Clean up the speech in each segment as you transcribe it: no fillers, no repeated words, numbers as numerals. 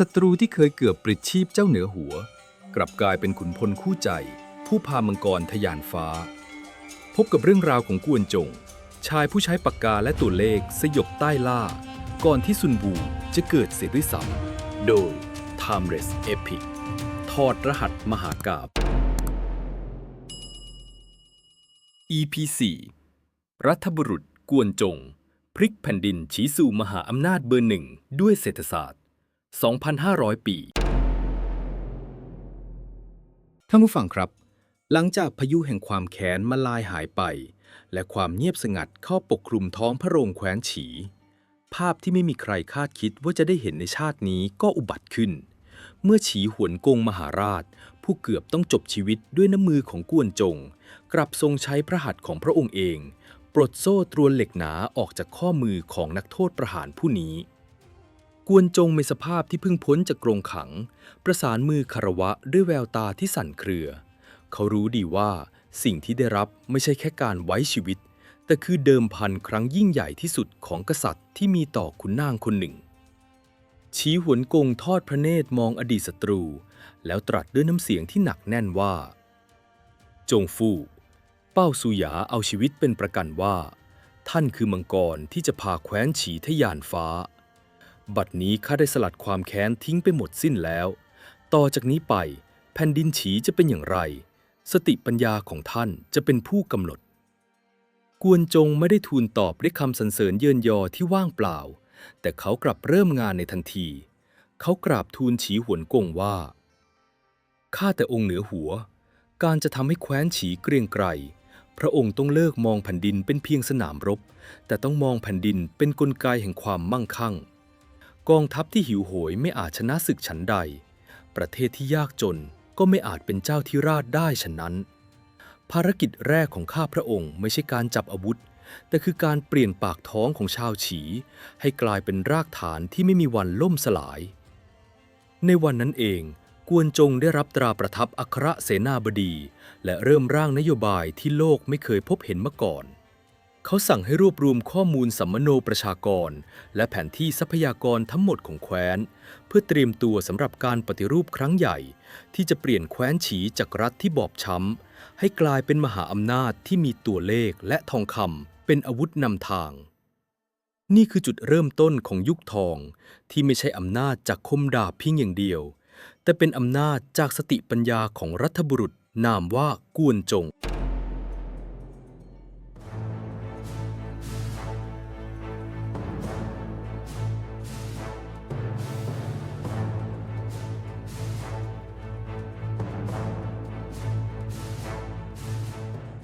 ศัตรูที่เคยเกือบปลิดชีพเจ้าเหนือหัวกลับกลายเป็นขุนพลคู่ใจผู้พามังกรทะยานฟ้าพบกับเรื่องราวของกวนจงชายผู้ใช้ปากกาและตัวเลขสยบใต้ล่าก่อนที่ซุนบูจะเกิดเสียด้วยซ้ำโดย Timeless Epic ถอดรหัสมหากาพย์ EP 4 รัฐบุรุษกวนจงพลิกแผ่นดินชี้สู่มหาอำนาจเบอร์หนึ่งด้วยเศรษฐศาสตร์ 2,500 ปีท่านผู้ฟังครับหลังจากพายุแห่งความแค้นมาลายหายไปและความเงียบสงัดเข้าปกคลุมท้องพระโรงแคว้นฉีภาพที่ไม่มีใครคาดคิดว่าจะได้เห็นในชาตินี้ก็อุบัติขึ้นเมื่อฉีหวนกงมหาราชผู้เกือบต้องจบชีวิตด้วยน้ำมือของกวนจงกลับทรงใช้พระหัตถ์ของพระองค์เองปลดโซ่ตรวนเหล็กหนาออกจากข้อมือของนักโทษประหารผู้นี้กวนจงในสภาพที่เพิ่งพ้นจากกรงขังประสานมือคารวะด้วยแววตาที่สั่นเครือเขารู้ดีว่าสิ่งที่ได้รับไม่ใช่แค่การไว้ชีวิตแต่คือเดิมพันครั้งยิ่งใหญ่ที่สุดของกษัตริย์ที่มีต่อขุนนางคนหนึ่งฉีหวนกงทอดพระเนตรมองอดีตศัตรูแล้วตรัสด้วยน้ำเสียงที่หนักแน่นว่าจงฟู่เป้าซูหยาเอาชีวิตเป็นประกันว่าท่านคือมังกรที่จะพาแคว้นฉีทะยานฟ้าบัดนี้ข้าได้สลัดความแค้นทิ้งไปหมดสิ้นแล้วต่อจากนี้ไปแผ่นดินฉีจะเป็นอย่างไรสติปัญญาของท่านจะเป็นผู้กำหนดกวนจงไม่ได้ทูลตอบด้วยคำสรรเสริญเยินยอที่ว่างเปล่าแต่เขากลับเริ่มงานในทันทีเขากราบทูลฉีหวนกงว่าข้าแต่องค์เหนือหัวการจะทำให้แคว้นฉีเกรียงไกรพระองค์ต้องเลิกมองแผ่นดินเป็นเพียงสนามรบแต่ต้องมองแผ่นดินเป็นกลไกแห่งความมั่งคั่งกองทัพที่หิวโหยไม่อาจชนะศึกฉันใดประเทศที่ยากจนก็ไม่อาจเป็นเจ้าธิราชได้ฉะนั้นภารกิจแรกของข้าพระองค์ไม่ใช่การจับอาวุธแต่คือการเปลี่ยนปากท้องของชาวฉีให้กลายเป็นรากฐานที่ไม่มีวันล่มสลายในวันนั้นเองกวนจงได้รับตราประทับอัครเสนาบดีและเริ่มร่างนโยบายที่โลกไม่เคยพบเห็นมาก่อนเขาสั่งให้รวบรวมข้อมูลสัมมโนประชากรและแผนที่ทรัพยากรทั้งหมดของแคว้นเพื่อเตรียมตัวสำหรับการปฏิรูปครั้งใหญ่ที่จะเปลี่ยนแคว้นฉีจากรัฐที่บอบช้ำให้กลายเป็นมหาอำนาจที่มีตัวเลขและทองคำเป็นอาวุธนำทางนี่คือจุดเริ่มต้นของยุคทองที่ไม่ใช่อำนาจจากคมดาบเพียงอย่างเดียวแต่เป็นอำนาจจากสติปัญญาของรัฐบุรุษนามว่ากวนจง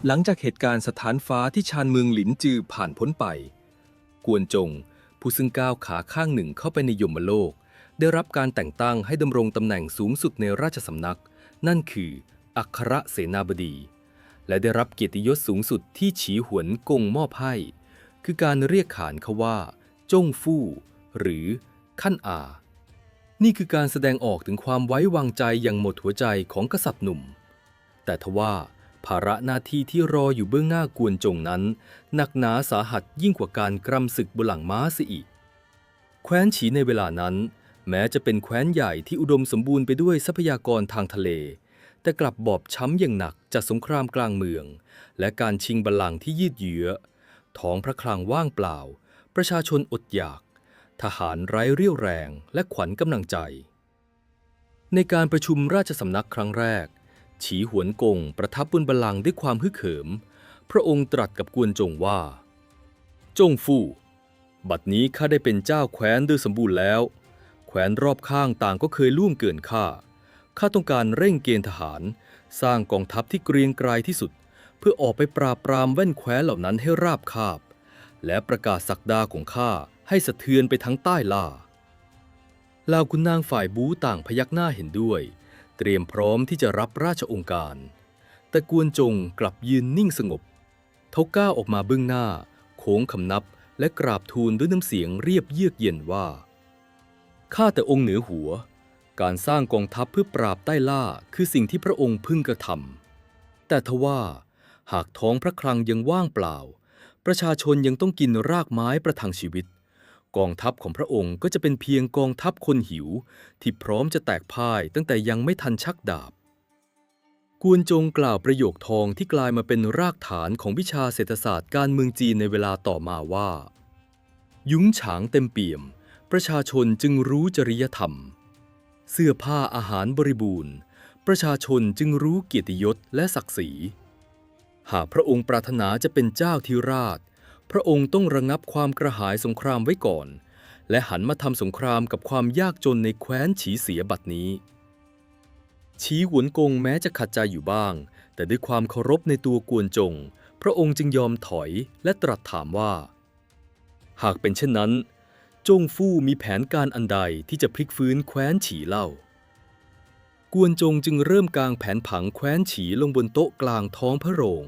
หลังจากเหตุการณ์สถานฟ้าที่ชานเมืองหลินจือผ่านพ้นไปกวนจงผู้ซึ่งก้าวขาข้างหนึ่งเข้าไปในยมโลกได้รับการแต่งตั้งให้ดำรงตำแหน่งสูงสุดในราชสำนักนั่นคืออัครเสนาบดีและได้รับเกียรติยศสูงสุดที่ฉีหวนกงมอบให้คือการเรียกขานเขาว่าจงฟู่หรือขั้นอานี่คือการแสดงออกถึงความไว้วางใจอย่างหมดหัวใจของกษัตริย์หนุ่มแต่ทว่าภาระหน้าที่ที่รออยู่เบื้องหน้ากวนจงนั้นหนักหนาสาหัสยิ่งกว่าการกรำศึกบนหลังม้าเสียอีกแคว้นฉีในเวลานั้นแม้จะเป็นแคว้นใหญ่ที่อุดมสมบูรณ์ไปด้วยทรัพยากรทางทะเลแต่กลับบอบช้ำอย่างหนักจากสงครามกลางเมืองและการชิงบัลลังก์ที่ยืดเยื้อท้องพระคลังว่างเปล่าประชาชนอดอยากทหารไร้เรี่ยวแรงและขวัญกำลังใจในการประชุมราชสำนักครั้งแรกฉีหวนกงประทับบนบัลลังก์ด้วยความฮึกเหิมพระองค์ตรัสกับกวนจงว่าจงฟู่บัดนี้ข้าได้เป็นเจ้าแคว้นโดยสมบูรณ์แล้วแคว้นรอบข้างต่างก็เคยล่วงเกินข้าต้องการเร่งเกณฑ์ทหารสร้างกองทัพที่เกรียงไกรที่สุดเพื่อออกไปปราบปรามแว่นแคว้นเหล่านั้นให้ราบคาบและประกาศศักดาของข้าให้สะเทือนไปทั้งใต้ล่าเหล่าขุนนางฝ่ายบู๊ต่างพยักหน้าเห็นด้วยเตรียมพร้อมที่จะรับราชองค์การแต่กวนจงกลับยืนนิ่งสงบเขาก้าวออกมาเบื้องหน้าโค้งคำนับและกราบทูลด้วยน้ำเสียงเรียบเยือกเย็นว่าข้าแต่องค์เหนือหัวการสร้างกองทัพเพื่อปราบใต้ล่าคือสิ่งที่พระองค์พึงกระทำแต่ทว่าหากท้องพระคลังยังว่างเปล่าประชาชนยังต้องกินรากไม้ประทังชีวิต กองทัพของพระองค์ก็จะเป็นเพียงกองทัพคนหิวที่พร้อมจะแตกพ่ายตั้งแต่ยังไม่ทันชักดาบกวนจงกล่าวประโยคทองที่กลายมาเป็นรากฐานของวิชาเศรษฐศาสตร์การเมืองจีนในเวลาต่อมาว่ายุ้งฉางเต็มเปี่ยมประชาชนจึงรู้จริยธรรมเสื้อผ้าอาหารบริบูรณ์ประชาชนจึงรู้เกียรติยศและศักดิ์ศรีหากพระองค์ปรารถนาจะเป็นเจ้าธิราชพระองค์ต้องระงับความกระหายสงครามไว้ก่อนและหันมาทำสงครามกับความยากจนในแคว้นฉีเสียบัดนี้ฉีหวนกงแม้จะขัดใจอยู่บ้างแต่ด้วยความเคารพในตัวกวนจงพระองค์จึงยอมถอยและตรัสถามว่าหากเป็นเช่นนั้นจงฟู่มีแผนการอันใดที่จะพลิกฟื้นแคว้นฉีเล่ากวนจงจึงเริ่มกางแผนผังแคว้นฉีลงบนโต๊ะกลางท้องพระโรง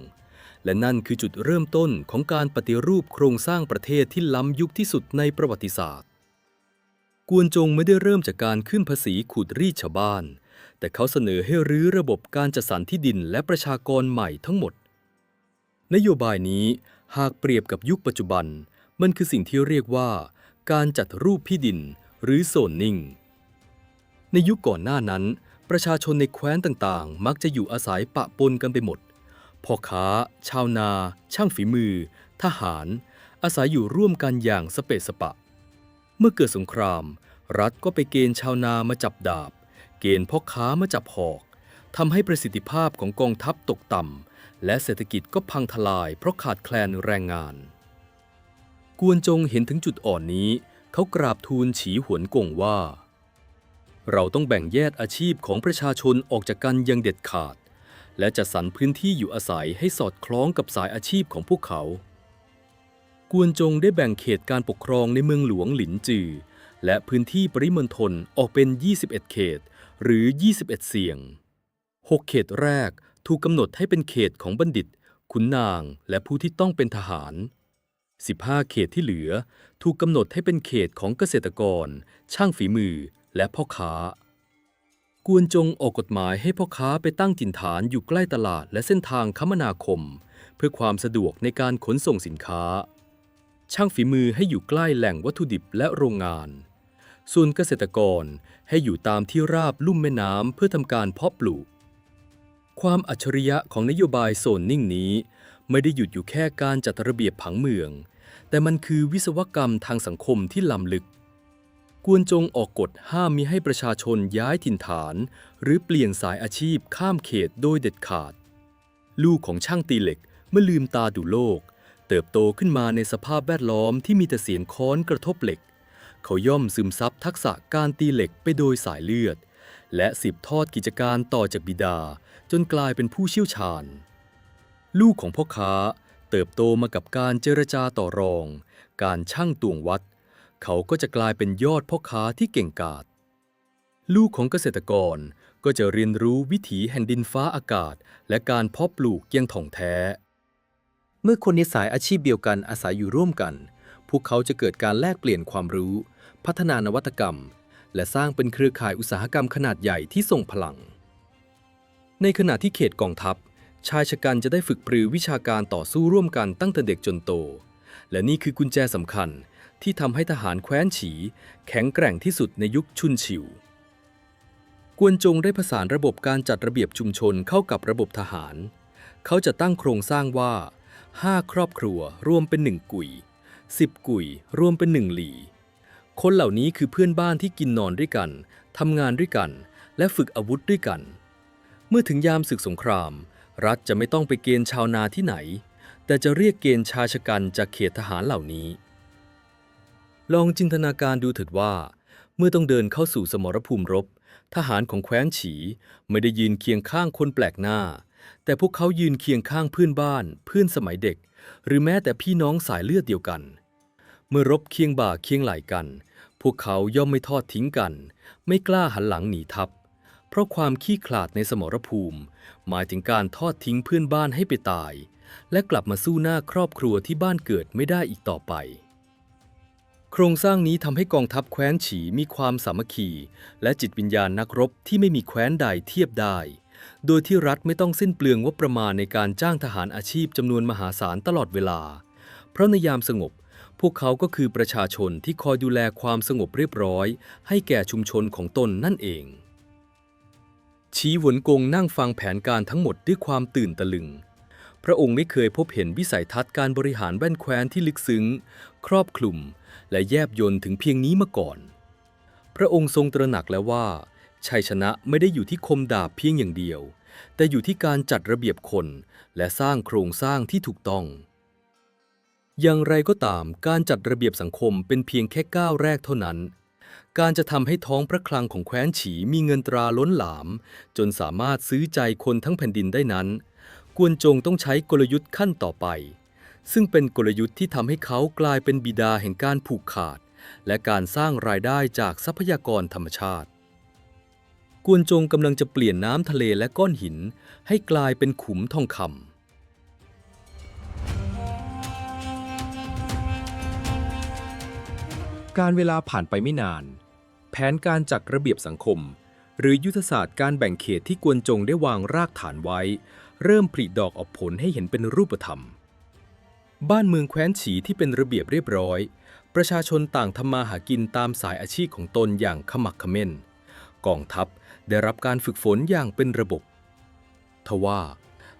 และนั่นคือจุดเริ่มต้นของการปฏิรูปโครงสร้างประเทศที่ล้ำยุคที่สุดในประวัติศาสตร์กวนจงไม่ได้เริ่มจากการขึ้นภาษีขูดรีดชาวบ้านแต่เขาเสนอให้รื้อระบบการจัดสรรที่ดินและประชากรใหม่ทั้งหมดนโยบายนี้หากเปรียบกับยุคปัจจุบันมันคือสิ่งที่เรียกว่าการจัดรูปที่ดินหรือโซนนิ่งในยุคก่อนหน้านั้นประชาชนในแคว้นต่างๆมักจะอยู่อาศัยปะปนกันไปหมดพ่อค้าชาวนาช่างฝีมือทหารอาศัยอยู่ร่วมกันอย่างสเปะสปะเมื่อเกิดสงครามรัฐก็ไปเกณฑ์ชาวนามาจับดาบเกณฑ์พ่อค้ามาจับหอกทำให้ประสิทธิภาพของกองทัพตกต่ำและเศรษฐกิจก็พังทลายเพราะขาดแคลนแรงงานกวนจงเห็นถึงจุดอ่อนนี้เขากราบทูลฉีหวนกงว่าเราต้องแบ่งแยกอาชีพของประชาชนออกจากกันอย่างเด็ดขาดและจัดสรรพื้นที่อยู่อาศัยให้สอดคล้องกับสายอาชีพของพวกเขากวนจงได้แบ่งเขตการปกครองในเมืองหลวงหลินจือและพื้นที่ปริมณฑลออกเป็น 21 เขตหรือ 21 เสียง 6 เขตแรกถูกกำหนดให้เป็นเขตของบัณฑิตขุนนางและผู้ที่ต้องเป็นทหาร15 เขตที่เหลือถูกกำหนดให้เป็นเขตของเกษตรกรช่างฝีมือและพ่อค้ากวนจงออกกฎหมายให้พ่อค้าไปตั้งถิ่นฐานอยู่ใกล้ตลาดและเส้นทางคมนาคมเพื่อความสะดวกในการขนส่งสินค้าช่างฝีมือให้อยู่ใกล้แหล่งวัตถุดิบและโรงงานส่วนเกษตรกรให้อยู่ตามที่ราบลุ่มแม่น้ำเพื่อทำการเพาะปลูกความอัจฉริยะของนโยบายโซนนิ่งนี้ไม่ได้หยุดอยู่แค่การจัดระเบียบผังเมืองแต่มันคือวิศวกรรมทางสังคมที่ล้ำลึกกวนจงออกกฎห้ามมิให้ประชาชนย้ายถิ่นฐานหรือเปลี่ยนสายอาชีพข้ามเขตโดยเด็ดขาดลูกของช่างตีเหล็กเมื่อลืมตาดูโลกเติบโตขึ้นมาในสภาพแวดล้อมที่มีแต่เสียงค้อนกระทบเหล็กเขาย่อมซึมซับทักษะการตีเหล็กไปโดยสายเลือดและสืบทอดกิจการต่อจากบิดาจนกลายเป็นผู้เชี่ยวชาญลูกของพ่อค้าเติบโตมากับการเจรจาต่อรองการชั่งตวงวัดเขาก็จะกลายเป็นยอดพ่อค้าที่เก่งกาจลูกของเกษตรกรก็จะเรียนรู้วิถีแห่งดินฟ้าอากาศและการเพาะปลูกอย่างถ่องแท้เมื่อคนในสายอาชีพเดียวกันอาศัยอยู่ร่วมกันพวกเขาจะเกิดการแลกเปลี่ยนความรู้พัฒนานวัตกรรมและสร้างเป็นเครือข่ายอุตสาหกรรมขนาดใหญ่ที่ทรงพลังในขณะที่เขตกองทัพชายชะกันจะได้ฝึกปรือวิชาการต่อสู้ร่วมกันตั้งแต่เด็กจนโตและนี่คือกุญแจสำคัญที่ทำให้ทหารแคว้นฉีแข็งแกร่งที่สุดในยุคชุนฉิวกวนจงได้ผสานระบบการจัดระเบียบชุมชนเข้ากับระบบทหารเขาจะตั้งโครงสร้างว่า5 ครอบครัวรวมเป็น1กุ่ย10 กุ่ยรวมเป็น1หลี่คนเหล่านี้คือเพื่อนบ้านที่กินนอนด้วยกันทำงานด้วยกันและฝึกอาวุธด้วยกันเมื่อถึงยามศึกสงครามรัฐจะไม่ต้องไปเกณฑ์ชาวนาที่ไหนแต่จะเรียกเกณฑ์ชายชะกันจากเขตทหารเหล่านี้ลองจินตนาการดูเถิดว่าเมื่อต้องเดินเข้าสู่สมรภูมิรบทหารของแคว้นฉีไม่ได้ยืนเคียงข้างคนแปลกหน้าแต่พวกเขายืนเคียงข้างเพื่อนบ้านเพื่อนสมัยเด็กหรือแม้แต่พี่น้องสายเลือดเดียวกันเมื่อรบเคียงบ่าเคียงไหล่กันพวกเขาย่อมไม่ทอดทิ้งกันไม่กล้าหันหลังหนีทัพเพราะความขี้ขลาดในสมรภูมิหมายถึงการทอดทิ้งเพื่อนบ้านให้ไปตายและกลับมาสู้หน้าครอบครัวที่บ้านเกิดไม่ได้อีกต่อไปโครงสร้างนี้ทำให้กองทัพแคว้นฉีมีความสามัคคีและจิตวิญญาณนักรบที่ไม่มีแคว้นใดเทียบได้โดยที่รัฐไม่ต้องสิ้นเปลืองงบประมาณในการจ้างทหารอาชีพจำนวนมหาศาลตลอดเวลาเพราะในยามสงบ พวกเขาก็คือประชาชนที่คอยดูแลความสงบเรียบร้อยให้แก่ชุมชนของตนนั่นเองชีหวนกงนั่งฟังแผนการทั้งหมดด้วยความตื่นตะลึงพระองค์ไม่เคยพบเห็นวิสัยทัศน์การบริหารแว่นแคว้นที่ลึกซึ้งครอบคลุมและแยบยลถึงเพียงนี้มาก่อนพระองค์ทรงตระหนักแล้วว่าชัยชนะไม่ได้อยู่ที่คมดาบเพียงอย่างเดียวแต่อยู่ที่การจัดระเบียบคนและสร้างโครงสร้างที่ถูกต้องอย่างไรก็ตามการจัดระเบียบสังคมเป็นเพียงแค่ก้าวแรกเท่านั้นการจะทำให้ท้องพระคลังของแคว้นฉีมีเงินตราล้นหลามจนสามารถซื้อใจคนทั้งแผ่นดินได้นั้นกวนจงต้องใช้กลยุทธ์ขั้นต่อไปซึ่งเป็นกลยุทธ์ที่ทำให้เขากลายเป็นบิดาแห่งการผูกขาดและการสร้างรายได้จากทรัพยากรธรรมชาติกวนจงกำลังจะเปลี่ยนน้ำทะเลและก้อนหินให้กลายเป็นขุมทองคำการเวลาผ่านไปไม่นานแผนการจัดระเบียบสังคมหรือยุทธศาสตร์การแบ่งเขตที่กวนจงได้วางรากฐานไว้เริ่มผลิดอกออกผลให้เห็นเป็นรูปธรรมบ้านเมืองแคว้นฉีที่เป็นระเบียบเรียบร้อยประชาชนต่างทำมาหากินตามสายอาชีพของตนอย่างขมักเขม้นกองทัพได้รับการฝึกฝนอย่างเป็นระบบทว่า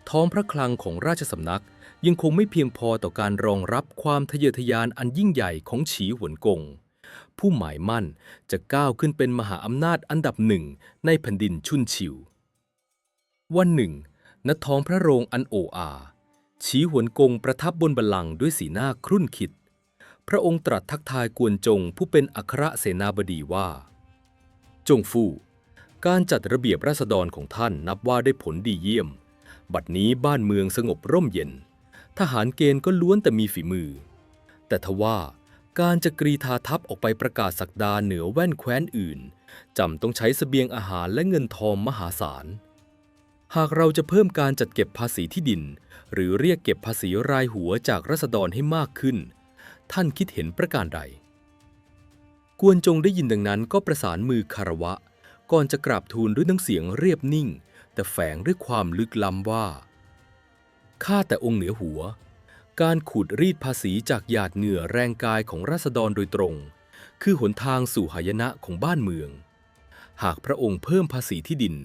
ท้องพระคลังของราชสำนักยังคงไม่เพียงพอต่อการรองรับความทะเยอทะยานอันยิ่งใหญ่ของฉีหวนกงผู้หมายมั่นจะก้าวขึ้นเป็นมหาอำนาจอันดับหนึ่งในแผ่นดินชุนชิววันหนึ่งณท้องพระโรงอันโอ้อาฉีหวนกงประทับบนบัลลังก์ด้วยสีหน้าครุ่นคิดพระองค์ตรัสทักทายกวนจงผู้เป็นอัครเสนาบดีว่าจงฟู่การจัดระเบียบราษฎรของท่านนับว่าได้ผลดีเยี่ยมบัดนี้บ้านเมืองสงบร่มเย็นทหารเกณฑ์ก็ล้วนแต่มีฝีมือแต่ทว่าการจะกรีธาทัพออกไปประกาศศักดาเหนือแว่นแคว้นอื่นจำต้องใช้เสบียงอาหารและเงินทองมหาศาลหากเราจะเพิ่มการจัดเก็บภาษีที่ดินหรือเรียกเก็บภาษีรายหัวจากราษฎรให้มากขึ้นท่านคิดเห็นประการใดกวนจงได้ยินดังนั้นก็ประสานมือคารวะก่อนจะกราบทูลด้วยน้ำเสียงเรียบนิ่งแต่แฝงด้วยความลึกล้ำว่าข้าแต่องค์เหนือหัวการขูดรีดภาษีจากหยาดเหงื่อแรงกายของราษฎรโดยตรงคือหนทางสู่หายนะของบ้านเมืองหากพระองค์เพิ่มภาษีที่ดิน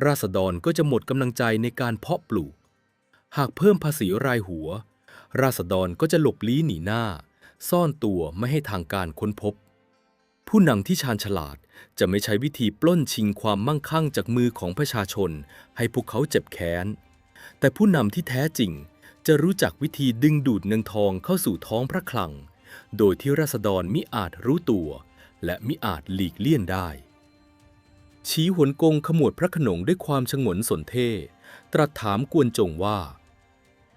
ราษฎรก็จะหมดกำลังใจในการเพาะปลูกหากเพิ่มภาษีรายหัวราษฎรก็จะหลบลี้หนีหน้าซ่อนตัวไม่ให้ทางการค้นพบผู้นำที่ชาญฉลาดจะไม่ใช้วิธีปล้นชิงความมั่งคั่งจากมือของประชาชนให้พวกเขาเจ็บแค้นแต่ผู้นำที่แท้จริงจะรู้จักวิธีดึงดูดเงินทองเข้าสู่ท้องพระคลังโดยที่ราษฎรมิอาจรู้ตัวและมิอาจหลีกเลี่ยงได้ฉีหวนกงขมวดพระโขนงด้วยความฉงนสนเท่ตรัสถามกวนจงว่า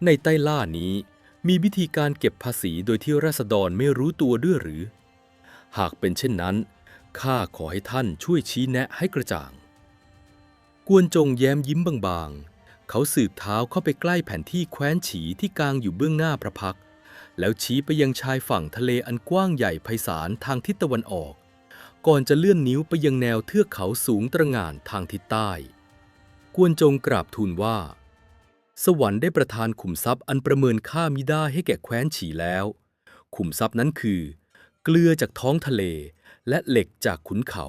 ในใต้ล่านี้มีวิธีการเก็บภาษีโดยที่ราษฎรไม่รู้ตัวด้วยหรือหากเป็นเช่นนั้นข้าขอให้ท่านช่วยชี้แนะให้กระจ่างกวนจงแย้มยิ้มบางๆเขาสืบเท้าเข้าไปใกล้แผนที่แคว้นฉีที่กางอยู่เบื้องหน้าพระพักตร์แล้วชี้ไปยังชายฝั่งทะเลอันกว้างใหญ่ไพศาลทางทิศตะวันออกก่อนจะเลื่อนนิ้วไปยังแนวเทือกเขาสูงตระหง่านทางทิศใต้กวนจงกราบทูลว่าสวรรค์ได้ประทานขุมทรัพย์อันประเมินค่ามิได้ให้แก่แคว้นฉีแล้วขุมทรัพย์นั้นคือเกลือจากท้องทะเลและเหล็กจากขุนเขา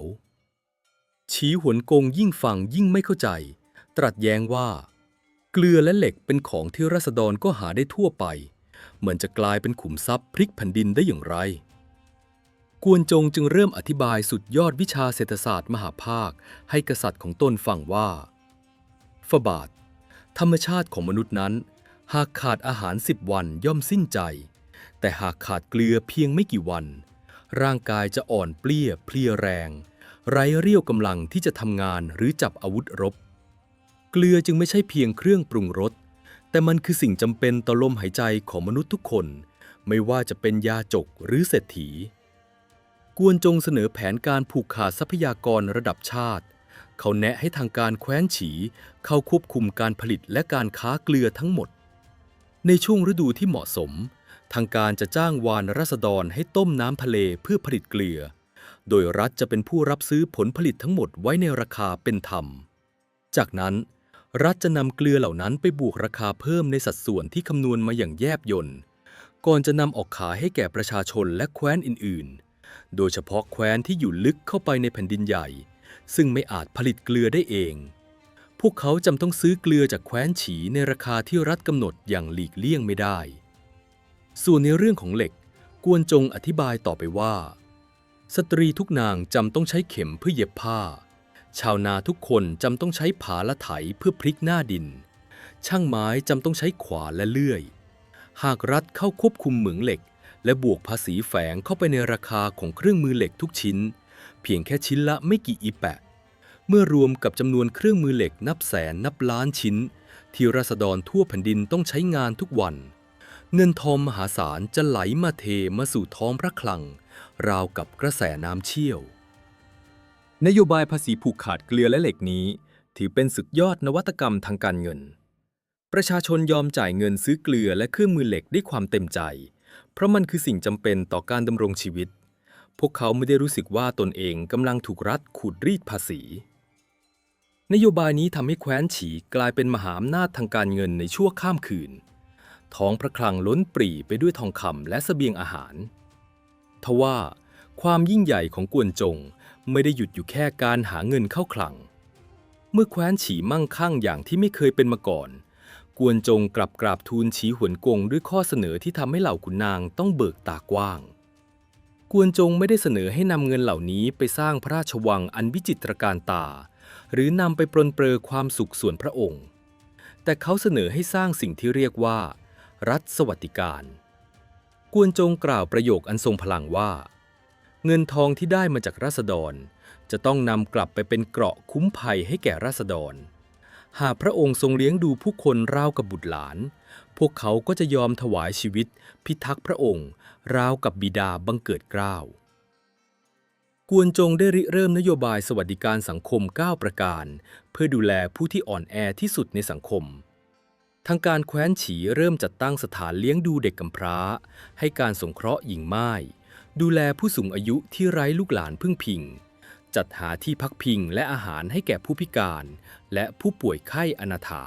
ฉีหวนกงยิ่งฟังยิ่งไม่เข้าใจตรัสแย้งว่าเกลือและเหล็กเป็นของที่ราษฎรก็หาได้ทั่วไปเหมือนจะกลายเป็นขุมทรัพย์พลิกแผ่นดินได้อย่างไรกวนจงจึงเริ่มอธิบายสุดยอดวิชาเศรษฐศาสตร์มหาภาคให้กษัตริย์ของตนฟังว่าฝบาทธรรมชาติของมนุษย์นั้นหากขาดอาหาร10 วันย่อมสิ้นใจแต่หากขาดเกลือเพียงไม่กี่วันร่างกายจะอ่อนเปลี้ยเพลียแรงไร้เรี่ยวกำลังที่จะทำงานหรือจับอาวุธรบเกลือจึงไม่ใช่เพียงเครื่องปรุงรสแต่มันคือสิ่งจำเป็นต่อลมหายใจของมนุษย์ทุกคนไม่ว่าจะเป็นยาจกหรือเศรษฐีกวนจงเสนอแผนการผูกขาดทรัพยากรระดับชาติเขาแนะให้ทางการแคว้นฉีเข้าควบคุมการผลิตและการค้าเกลือทั้งหมดในช่วงฤดูที่เหมาะสมทางการจะจ้างวานราษฎรให้ต้มน้ำทะเลเพื่อผลิตเกลือโดยรัฐจะเป็นผู้รับซื้อผลผลิตทั้งหมดไว้ในราคาเป็นธรรมจากนั้นรัฐจะนำเกลือเหล่านั้นไปบวกราคาเพิ่มในสัดส่วนที่คำนวณมาอย่างแยบยล ก่อนจะนำออกขายให้แก่ประชาชนและแคว้นอื่นๆ โดยเฉพาะแคว้นที่อยู่ลึกเข้าไปในแผ่นดินใหญ่ซึ่งไม่อาจผลิตเกลือได้เองพวกเขาจำต้องซื้อเกลือจากแคว้นฉีในราคาที่รัฐกำหนดอย่างหลีกเลี่ยงไม่ได้ส่วนในเรื่องของเหล็กกวนจงอธิบายต่อไปว่าสตรีทุกนางจำต้องใช้เข็มเพื่อเย็บผ้าชาวนาทุกคนจำต้องใช้ผาและไถเพื่อพลิกหน้าดินช่างไม้จำต้องใช้ขวานและเลื่อยหากรัฐเข้าควบคุมเหมืองเหล็กและบวกภาษีแฝงเข้าไปในราคาของเครื่องมือเหล็กทุกชิ้นเพียงแค่ชิ้นละไม่กี่อีแปะเมื่อรวมกับจำนวนเครื่องมือเหล็กนับแสนนับล้านชิ้นที่ราษฎรทั่วแผ่นดินต้องใช้งานทุกวันเงินทองมหาศาลจะไหลมาเทมาสู่ท้องพระคลังราวกับกระแสน้ำเชี่ยวนโยบายภาษีผูกขาดเกลือและเหล็กนี้ถือเป็นสุดยอดนวัตกรรมทางการเงินประชาชนยอมจ่ายเงินซื้อเกลือและเครื่องมือเหล็กด้วยความเต็มใจเพราะมันคือสิ่งจำเป็นต่อการดำรงชีวิตพวกเขาไม่ได้รู้สึกว่าตนเองกำลังถูกรัฐขูดรีดภาษีนโยบายนี้ทำให้แคว้นฉีกลายเป็นมหาอำนาจทางการเงินในชั่วข้ามคืนท้องพระคลังล้นปรี่ไปด้วยทองคำและเสบียงอาหารทว่าความยิ่งใหญ่ของกวนจงไม่ได้หยุดอยู่แค่การหาเงินเข้าคลังเมื่อแคว้นฉีมั่งคั่งอย่างที่ไม่เคยเป็นมาก่อนกวนจงกลับกราบทูลฉีหวนกงด้วยข้อเสนอที่ทำให้เหล่าขุนนางต้องเบิกตากว้างกวนจงไม่ได้เสนอให้นำเงินเหล่านี้ไปสร้างพระราชวังอันวิจิตรการตาหรือนำไปปรนเปรอความสุขส่วนพระองค์แต่เขาเสนอให้สร้างสิ่งที่เรียกว่ารัฐสวัสดิการกวนจงกล่าวประโยคอันทรงพลังว่าเงินทองที่ได้มาจากราษฎรจะต้องนำกลับไปเป็นเกราะคุ้มภัยให้แก่ราษฎรหากพระองค์ทรงเลี้ยงดูผู้คนราวกับบุตรหลานพวกเขาก็จะยอมถวายชีวิตพิทักษ์พระองค์ราวกับบิดาบังเกิดเกล้ากวนจงได้ริเริ่มนโยบายสวัสดิการสังคม9ประการเพื่อดูแลผู้ที่อ่อนแอที่สุดในสังคมทางการแคว้นฉีเริ่มจัดตั้งสถานเลี้ยงดูเด็กกำพร้าให้การสงเคราะห์หญิงม่ายดูแลผู้สูงอายุที่ไร้ลูกหลานพึ่งพิงจัดหาที่พักพิงและอาหารให้แก่ผู้พิการและผู้ป่วยไข้อนาถา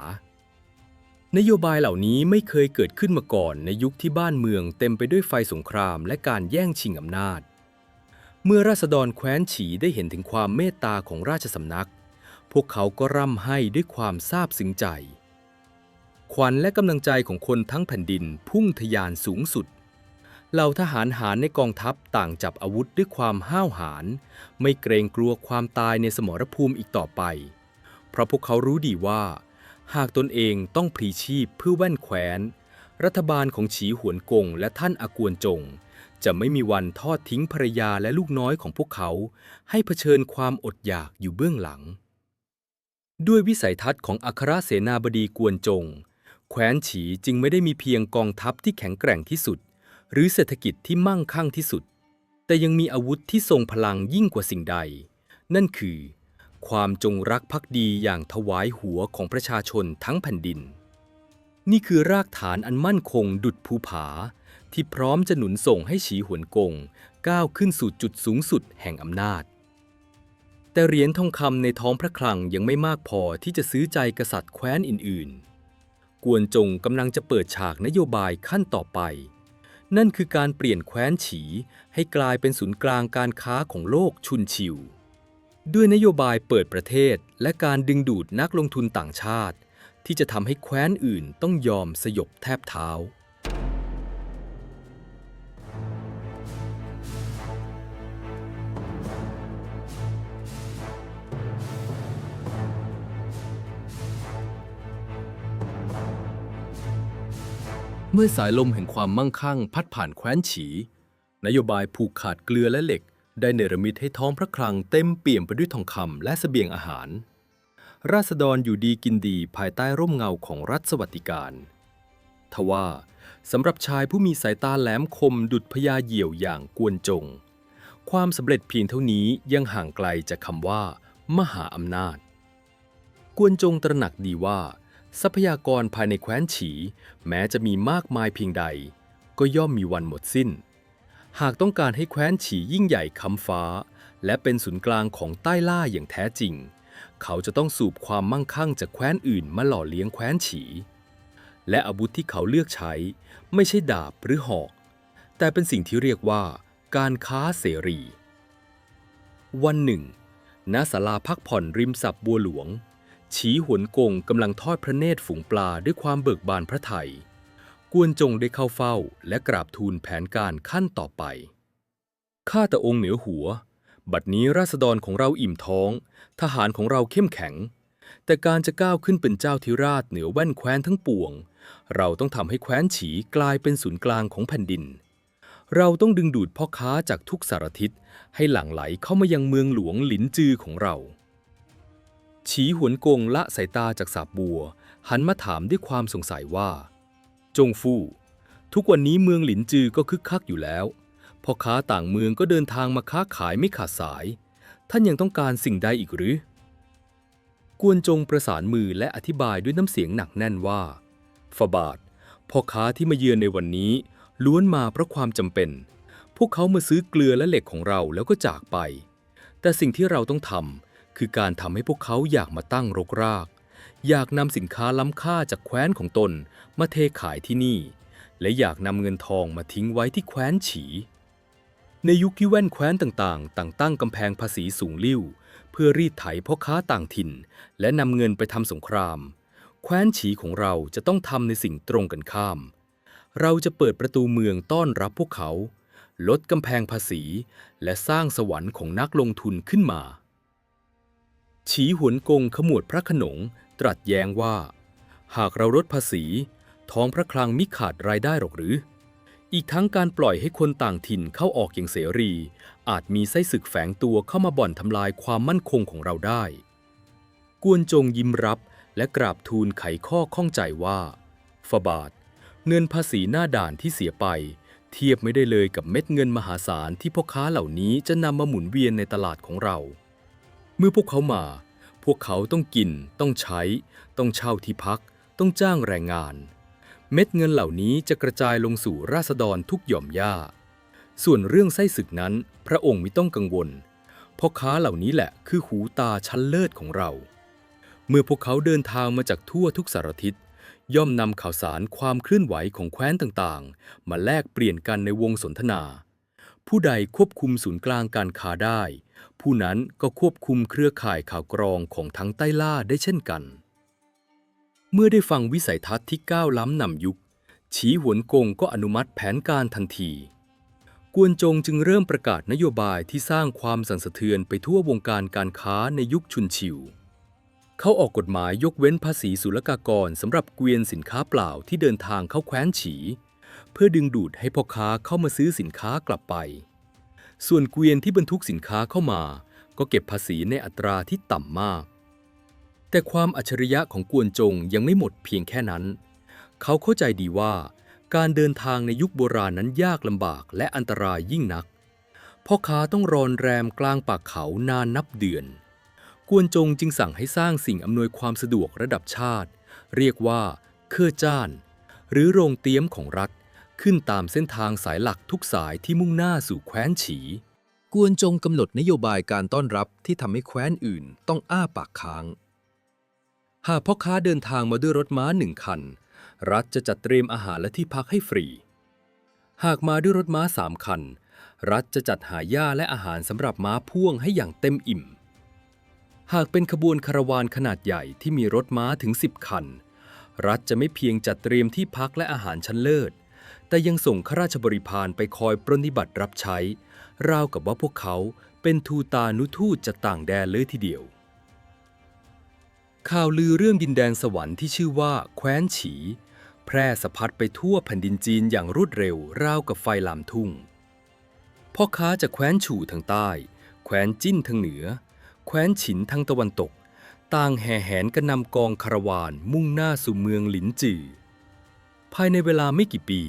นโยบายเหล่านี้ไม่เคยเกิดขึ้นมาก่อนในยุคที่บ้านเมืองเต็มไปด้วยไฟสงครามและการแย่งชิงอำนาจเมื่อราษฎรแคว้นฉีได้เห็นถึงความเมตตาของราชสำนักพวกเขาก็ร่ำไห้ด้วยความซาบซึ้งใจขวัญและกำลังใจของคนทั้งแผ่นดินพุ่งทะยานสูงสุดเหล่าทหารหารในกองทัพต่างจับอาวุธด้วยความห้าวหาญไม่เกรงกลัวความตายในสมรภูมิอีกต่อไปเพราะพวกเขารู้ดีว่าหากตนเองต้องพลีชีพเพื่อแว่นแคว้นรัฐบาลของฉีหวนกงและท่านอากวนจงจะไม่มีวันทอดทิ้งภรรยาและลูกน้อยของพวกเขาให้เผชิญความอดอยากอยู่เบื้องหลังด้วยวิสัยทัศน์ของอัครเสนาบดีกวนจงแคว้นฉีจึงไม่ได้มีเพียงกองทัพที่แข็งแกร่งที่สุดหรือเศรษฐกิจที่มั่งคั่งที่สุดแต่ยังมีอาวุธที่ทรงพลังยิ่งกว่าสิ่งใดนั่นคือความจงรักภักดีอย่างถวายหัวของประชาชนทั้งแผ่นดินนี่คือรากฐานอันมั่นคงดุจภูผาที่พร้อมจะหนุนส่งให้ฉีหวนกงก้าวขึ้นสู่จุดสูงสุดแห่งอำนาจแต่เหรียญทองคำในท้องพระคลังยังไม่มากพอที่จะซื้อใจกษัตริย์แคว้นอื่นๆกวนจงกำลังจะเปิดฉากนโยบายขั้นต่อไปนั่นคือการเปลี่ยนแคว้นฉีให้กลายเป็นศูนย์กลางการค้าของโลกชุนชิวด้วยนโยบายเปิดประเทศและการดึงดูดนักลงทุนต่างชาติที่จะทำให้แคว้นอื่นต้องยอมสยบแทบเท้าเมื่อสายลมแห่งความมั่งคั่งพัดผ่านแคว้นฉีนโยบายผูกขาดเกลือและเหล็กได้เนรมิตให้ท้องพระคลังเต็มเปี่ยมไปด้วยทองคำและเสบียงอาหารราษฎรอยู่ดีกินดีภายใต้ร่มเงาของรัฐสวัสดิการทว่าสำหรับชายผู้มีสายตาแหลมคมดุจพญาเหยี่ยวอย่างกวนจงความสำเร็จเพียงเท่านี้ยังห่างไกลจากคำว่ามหาอำนาจกวนจงตระหนักดีว่าทรัพยากรภายในแคว้นฉีแม้จะมีมากมายเพียงใดก็ย่อมมีวันหมดสิ้นหากต้องการให้แคว้นฉียิ่งใหญ่ค้ำฟ้าและเป็นศูนย์กลางของใต้ล่าอย่างแท้จริงเขาจะต้องสูบความมั่งคั่งจากแคว้นอื่นมาหล่อเลี้ยงแคว้นฉีและอาวุธที่เขาเลือกใช้ไม่ใช่ดาบหรือหอก แต่เป็นสิ่งที่เรียกว่าการค้าเสรีวันหนึ่งณศาลาพักผ่อนริมสระบัวหลวงฉีหวนกงกำลังทอดพระเนตรฝูงปลาด้วยความเบิกบานพระทัยกวนจงได้เข้าเฝ้าและกราบทูลแผนการขั้นต่อไปข้าแต่องค์เหนือหัวบัดนี้ราษฎรของเราอิ่มท้องทหารของเราเข้มแข็งแต่การจะก้าวขึ้นเป็นเจ้าธิราชเหนือแว่นแคว้นทั้งปวงเราต้องทำให้แคว้นฉีกลายเป็นศูนย์กลางของแผ่นดินเราต้องดึงดูดพ่อค้าจากทุกสารทิศให้หลั่งไหลเข้ามายังเมืองหลวงหลินจือของเราฉีหวนกงละสายตาจากสาบบัวหันมาถามด้วยความสงสัยว่าจงฟู่ทุกวันนี้เมืองหลินจือก็คึกคักอยู่แล้วพ่อค้าต่างเมืองก็เดินทางมาค้าขายไม่ขาดสายท่านยังต้องการสิ่งใดอีกหรือกวนจงประสานมือและอธิบายด้วยน้ำเสียงหนักแน่นว่าฝาบาทพ่อค้าที่มาเยือนในวันนี้ล้วนมาเพราะความจำเป็นพวกเขามาซื้อเกลือและเหล็กของเราแล้วก็จากไปแต่สิ่งที่เราต้องทำคือการทำให้พวกเขาอยากมาตั้งรกรากอยากนำสินค้าล้ำค่าจากแคว้นของตนมาเทขายที่นี่และอยากนำเงินทองมาทิ้งไว้ที่แคว้นฉีในยุคที่แว่นแคว้นต่างๆตั้งกำแพงภาษีสูงลิ่วเพื่อรีดไถพ่อค้าต่างถิ่นและนำเงินไปทำสงครามแคว้นฉีของเราจะต้องทำในสิ่งตรงกันข้ามเราจะเปิดประตูเมืองต้อนรับพวกเขาลดกำแพงภาษีและสร้างสวรรค์ของนักลงทุนขึ้นมาฉีหวนกงขมวดพระโขนงตรัสแย้งว่าหากเราลดภาษีท้องพระคลังมิขาดรายได้หรอกหรืออีกทั้งการปล่อยให้คนต่างถิ่นเข้าออกอย่างเสรีอาจมีไส้ศึกแฝงตัวเข้ามาบ่อนทำลายความมั่นคงของเราได้กวนจงยิ้มรับและกราบทูลไขข้อข้องใจว่าฝาบาทเงินภาษีหน้าด่านที่เสียไปเทียบไม่ได้เลยกับเม็ดเงินมหาศาลที่พ่อค้าเหล่านี้จะนำมาหมุนเวียนในตลาดของเราเมื่อพวกเขามาพวกเขาต้องกินต้องใช้ต้องเช่าที่พักต้องจ้างแรงงานเม็ดเงินเหล่านี้จะกระจายลงสู่ราษฎรทุกหย่อมหญ้าส่วนเรื่องไส้ศึกนั้นพระองค์ไม่ต้องกังวลพ่อค้าเหล่านี้แหละคือหูตาชั้นเลิศของเราเมื่อพวกเขาเดินทางมาจากทั่วทุกสารทิศย่อมนำข่าวสารความเคลื่อนไหวของแคว้นต่างๆมาแลกเปลี่ยนกันในวงสนทนาผู้ใดควบคุมศูนย์กลางการค้าได้ผู้นั้นก็ควบคุมเครือข่ายข่าวกรองของทั้งใต้ล่าได้เช่นกันเมื่อได้ฟังวิสัยทัศน์ที่ก้าวล้ำนำยุคฉีหวนกงก็อนุมัติแผนการทันทีกวนจงจึงเริ่มประกาศนโยบายที่สร้างความสั่นสะเทือนไปทั่ววงการการค้าในยุคชุนชิวเขาออกกฎหมายยกเว้นภาษีศุลกากรสำหรับเกวียนสินค้าเปล่าที่เดินทางเข้าแคว้นฉีเพื่อดึงดูดให้พ่อค้าเข้ามาซื้อสินค้ากลับไปส่วนเกวียนที่บรรทุกสินค้าเข้ามาก็เก็บภาษีในอัตราที่ต่ำมากแต่ความอัจฉริยะของกวนจงยังไม่หมดเพียงแค่นั้นเขาเข้าใจดีว่าการเดินทางในยุคโบราณนั้นยากลำบากและอันตรายยิ่งนักพ่อค้าต้องรอนแรมกลางป่าเขานานนับเดือนกวนจงจึงสั่งให้สร้างสิ่งอำนวยความสะดวกระดับชาติเรียกว่าเคอจ้านหรือโรงเตี้ยมของรัฐขึ้นตามเส้นทางสายหลักทุกสายที่มุ่งหน้าสู่แคว้นฉีกวนจงกำหนดนโยบายการต้อนรับที่ทำให้แคว้นอื่นต้องอ้าปากค้างหากพ่อค้าเดินทางมาด้วยรถม้า1 คันรัฐจะจัดเตรียมอาหารและที่พักให้ฟรีหากมาด้วยรถม้า3 คันรัฐจะจัดหาหญ้าและอาหารสำหรับม้าพ่วงให้อย่างเต็มอิ่มหากเป็นขบวนคาราวานขนาดใหญ่ที่มีรถม้าถึง10 คันรัฐจะไม่เพียงจัดเตรียมที่พักและอาหารชั้นเลิศแต่ยังส่งข้าราชบริพารไปคอยปรนนิบัติรับใช้ราวกับว่าพวกเขาเป็นทูตานุทูตจากต่างแดนเลยทีเดียวข่าวลือเรื่องดินแดนสวรรค์ที่ชื่อว่าแคว้นฉีแพร่สะพัดไปทั่วแผ่นดินจีนอย่างรวดเร็วราวกับไฟลามทุ่งพ่อค้าจากแคว้นฉู่ทางใต้แคว้นจิ้นทางเหนือแคว้นฉินทางตะวันตกต่างแห่แหนกันนำกองคาราวานมุ่งหน้าสู่เมืองหลินจือภายในเวลาไม่กี่ปี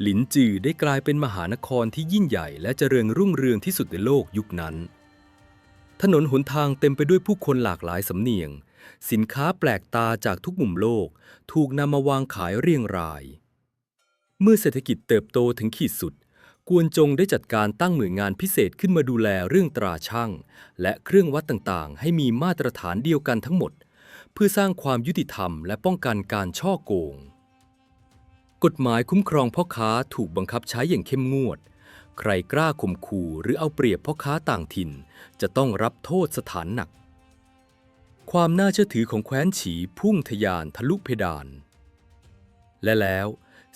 หลินจือได้กลายเป็นมหานครที่ยิ่งใหญ่และเจริญรุ่งเรืองที่สุดในโลกยุคนั้นถนนหนทางเต็มไปด้วยผู้คนหลากหลายสำเนียงสินค้าแปลกตาจากทุกมุมโลกถูกนำมาวางขายเรียงรายเมื่อเศรษฐกิจเติบโตถึงขีดสุดกวนจงได้จัดการตั้งหน่วยงานพิเศษขึ้นมาดูแลเรื่องตราชั่งและเครื่องวัดต่างๆให้มีมาตรฐานเดียวกันทั้งหมดเพื่อสร้างความยุติธรรมและป้องกันการฉ้อโกง กฎหมายคุ้มครองพ่อค้าถูกบังคับใช้อย่างเข้มงวดใครกล้าข่มขู่หรือเอาเปรียบพ่อค้าต่างถิ่นจะต้องรับโทษสถานหนักความน่าเชื่อถือของแคว้นฉีพุ่งทะยานทะลุเพดานและแล้ว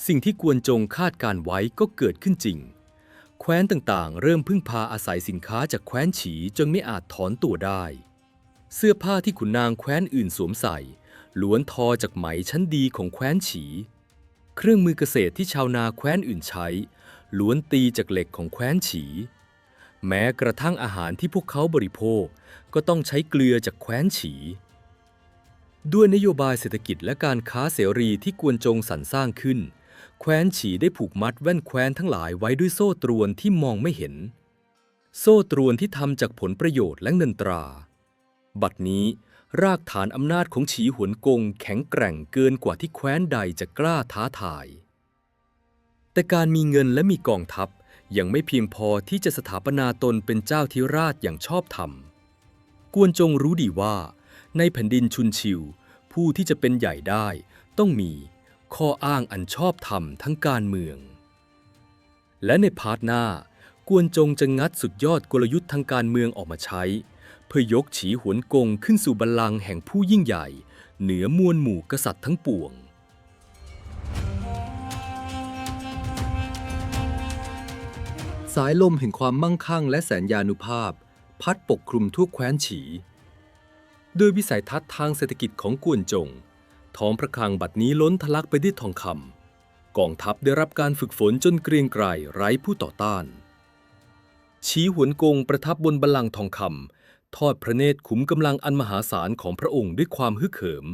สิ่งที่กวนจงคาดการไว้ก็เกิดขึ้นจริงแคว้นต่างๆเริ่มพึ่งพาอาศัยสินค้าจากแคว้นฉีจนไม่อาจถอนตัวได้เสื้อผ้าที่ขุนนางแคว้นอื่นสวมใส่ล้วนทอจากไหมชั้นดีของแคว้นฉีเครื่องมือเกษตรที่ชาวนาแคว้นอื่นใช้ล้วนตีจากเหล็กของแคว้นฉีแม้กระทั่งอาหารที่พวกเขาบริโภคก็ต้องใช้เกลือจากแคว้นฉีด้วยนโยบายเศรษฐกิจและการค้าเสรีที่กวนจงสรรสร้างขึ้นแคว้นฉีได้ผูกมัดแว่นแคว้นทั้งหลายไว้ด้วยโซ่ตรวนที่มองไม่เห็นโซ่ตรวนที่ทำจากผลประโยชน์และเงินตราบัดนี้รากฐานอำนาจของฉีหวนกงแข็งแกร่งเกินกว่าที่แคว้นใดจะกล้าท้าทายแต่การมีเงินและมีกองทัพยังไม่เพียงพอที่จะสถาปนาตนเป็นเจ้าธิราชอย่างชอบธรรมกวนจงรู้ดีว่าในแผ่นดินชุนชิวผู้ที่จะเป็นใหญ่ได้ต้องมีข้ออ้างอันชอบธรรมทั้งการเมืองและในพาร์ทหน้ากวนจงจะงัดสุดยอดกลยุทธ์ทางการเมืองออกมาใช้เพื่อยกฉีหวนกงขึ้นสู่บัลลังก์แห่งผู้ยิ่งใหญ่เหนือมวลหมู่กษัตริย์ทั้งปวงสายลมแห่งความมั่งคั่งและแสนยานุภาพพัดปกคลุมทั่วแคว้นฉีโดยวิสัยทัศน์ทางเศรษฐกิจของกวนจงท้องพระคลังบัดนี้ล้นทะลักไปด้วยทองคำกองทัพได้รับการฝึกฝนจนเกรียงไกรไร้ผู้ต่อต้านฉีหวนกงประทับบนบัลลังก์ทองคำทอดพระเนตรขุมกำลังอันมหาศาลของพระองค์ด้วยความฮึกเหิม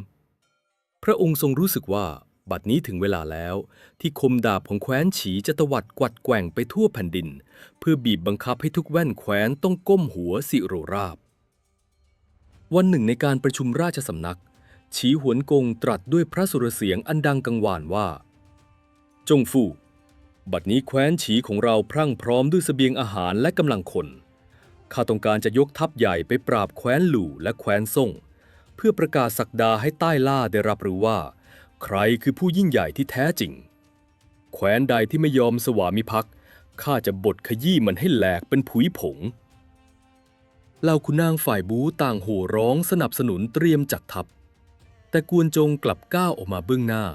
พระองค์ทรงรู้สึกว่าบัดนี้ถึงเวลาแล้วที่คมดาบของแคว้นฉีจะตวัดกวัดแกว่งไปทั่วแผ่นดินเพื่อบีบบังคับให้ทุกแว่นแคว้นต้องก้มหัวสิโรราบวันหนึ่งในการประชุมราชสำนักฉีหวนกงตรัสด้วยพระสุรเสียงอันดังกังวานว่าจงฟู่บัดนี้แคว้นฉีของเราพรั่งพร้อมด้วยเสบียงอาหารและกำลังคนข้าต้องการจะยกทัพใหญ่ไปปราบแคว้นหลู่และแคว้นซ่งเพื่อประกาศศักดาให้ใต้ล่าได้รับรู้ว่าใครคือผู้ยิ่งใหญ่ที่แท้จริงแคว้นใดที่ไม่ยอมสวามิภักดิ์ข้าจะบดขยี้มันให้แหลกเป็นผุยผงเหล่าขุนนางฝ่ายบู๊ต่างโห่ร้องสนับสนุนเตรียมจัดทัพแต่กวนจงกลับก้าวออกมาเบื้องหน้า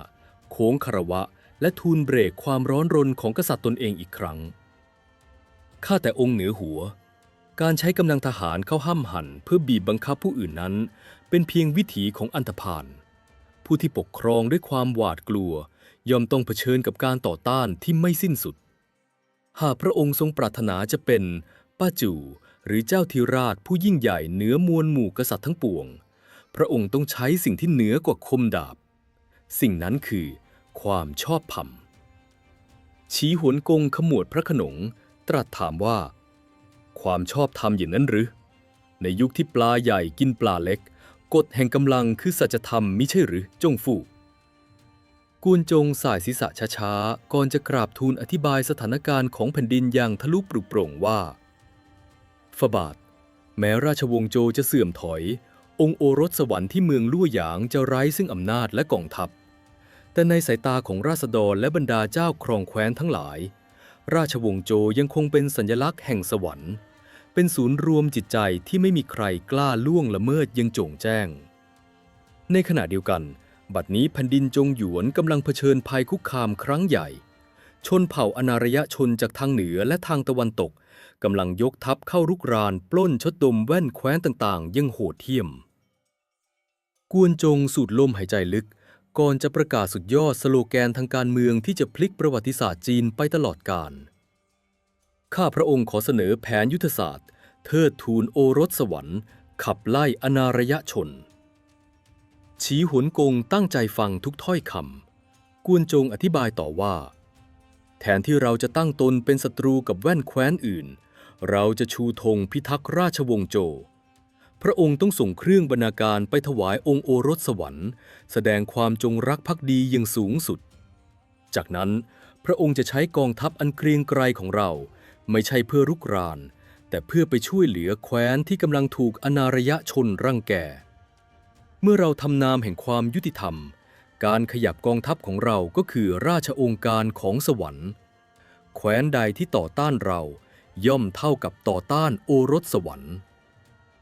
โค้งคารวะและทูลเบรกความร้อนรนของกษัตริย์ตนเองอีกครั้งข้าแต่องค์เหนือหัวการใช้กำลังทหารเข้าห้ำหั่นเพื่อบีบบังคับผู้อื่นนั้นเป็นเพียงวิถีของอันธพาลผู้ที่ปกครองด้วยความหวาดกลัวย่อมต้องเผชิญกับการต่อต้านที่ไม่สิ้นสุดหากพระองค์ทรงปรารถนาจะเป็นป้าจู่หรือเจ้าธิราชผู้ยิ่งใหญ่เหนือมวลหมู่กษัตริย์ทั้งปวงพระองค์ต้องใช้สิ่งที่เหนือกว่าคมดาบสิ่งนั้นคือความชอบธรรมฉีหวนกงขมวดพระโขนงตรัสถามว่าความชอบธรรมอย่างนั้นหรือในยุคที่ปลาใหญ่กินปลาเล็กกฎแห่งกำลังคือสัจธรรมมิใช่หรือจงฟู่กวนจงส่ายศีรษะช้าๆก่อนจะกราบทูลอธิบายสถานการณ์ของแผ่นดินอย่างทะลุปรุโปร่งว่าฝาบาทแม้ราชวงศ์โจวจะเสื่อมถอยองค์โอรสสวรรค์ที่เมืองลู่หยางจะไร้ซึ่งอำนาจและกองทัพแต่ในสายตาของราษฎรและบรรดาเจ้าครองแคว้นทั้งหลายราชวงศ์โจวยังคงเป็นสัญลักษณ์แห่งสวรรค์เป็นศูนย์รวมจิตใจที่ไม่มีใครกล้าล่วงละเมิดยังโจ่งแจ้งในขณะเดียวกันบัดนี้แผ่นดินจงหยวนกำลังเผชิญภัยคุกคามครั้งใหญ่ชนเผ่าอนารยชนจากทางเหนือและทางตะวันตกกำลังยกทัพเข้ารุกรานปล้นชดดมแว่นแคว้นต่างๆยังโหดเหี้ยมกวนจงสูดลมหายใจลึกก่อนจะประกาศสุดยอดสโลแกนทางการเมืองที่จะพลิกประวัติศาสตร์จีนไปตลอดกาลข้าพระองค์ขอเสนอแผนยุทธศาสตร์เทิดทูนโอรสสวรรค์ขับไล่อนารยชนฉีหวนกงตั้งใจฟังทุกถ้อยคำกวนจงอธิบายต่อว่าแทนที่เราจะตั้งตนเป็นศัตรูกับแว่นแคว้นอื่นเราจะชูธงพิทักษ์ราชวงศ์โจวพระองค์ต้องส่งเครื่องบรรณาการไปถวายองค์โอรสสวรรค์แสดงความจงรักภักดีอย่างสูงสุดจากนั้นพระองค์จะใช้กองทัพอันเกรียงไกรของเราไม่ใช่เพื่อรุกรานแต่เพื่อไปช่วยเหลือแคว้นที่กำลังถูกอนารยชนรังแกเมื่อเราทำนามแห่งความยุติธรรม การขยับกองทัพของเราก็คือราชองค์การของสวรรค์แคว้นใดที่ต่อต้านเราย่อมเท่ากับต่อต้านโอรสสวรรค์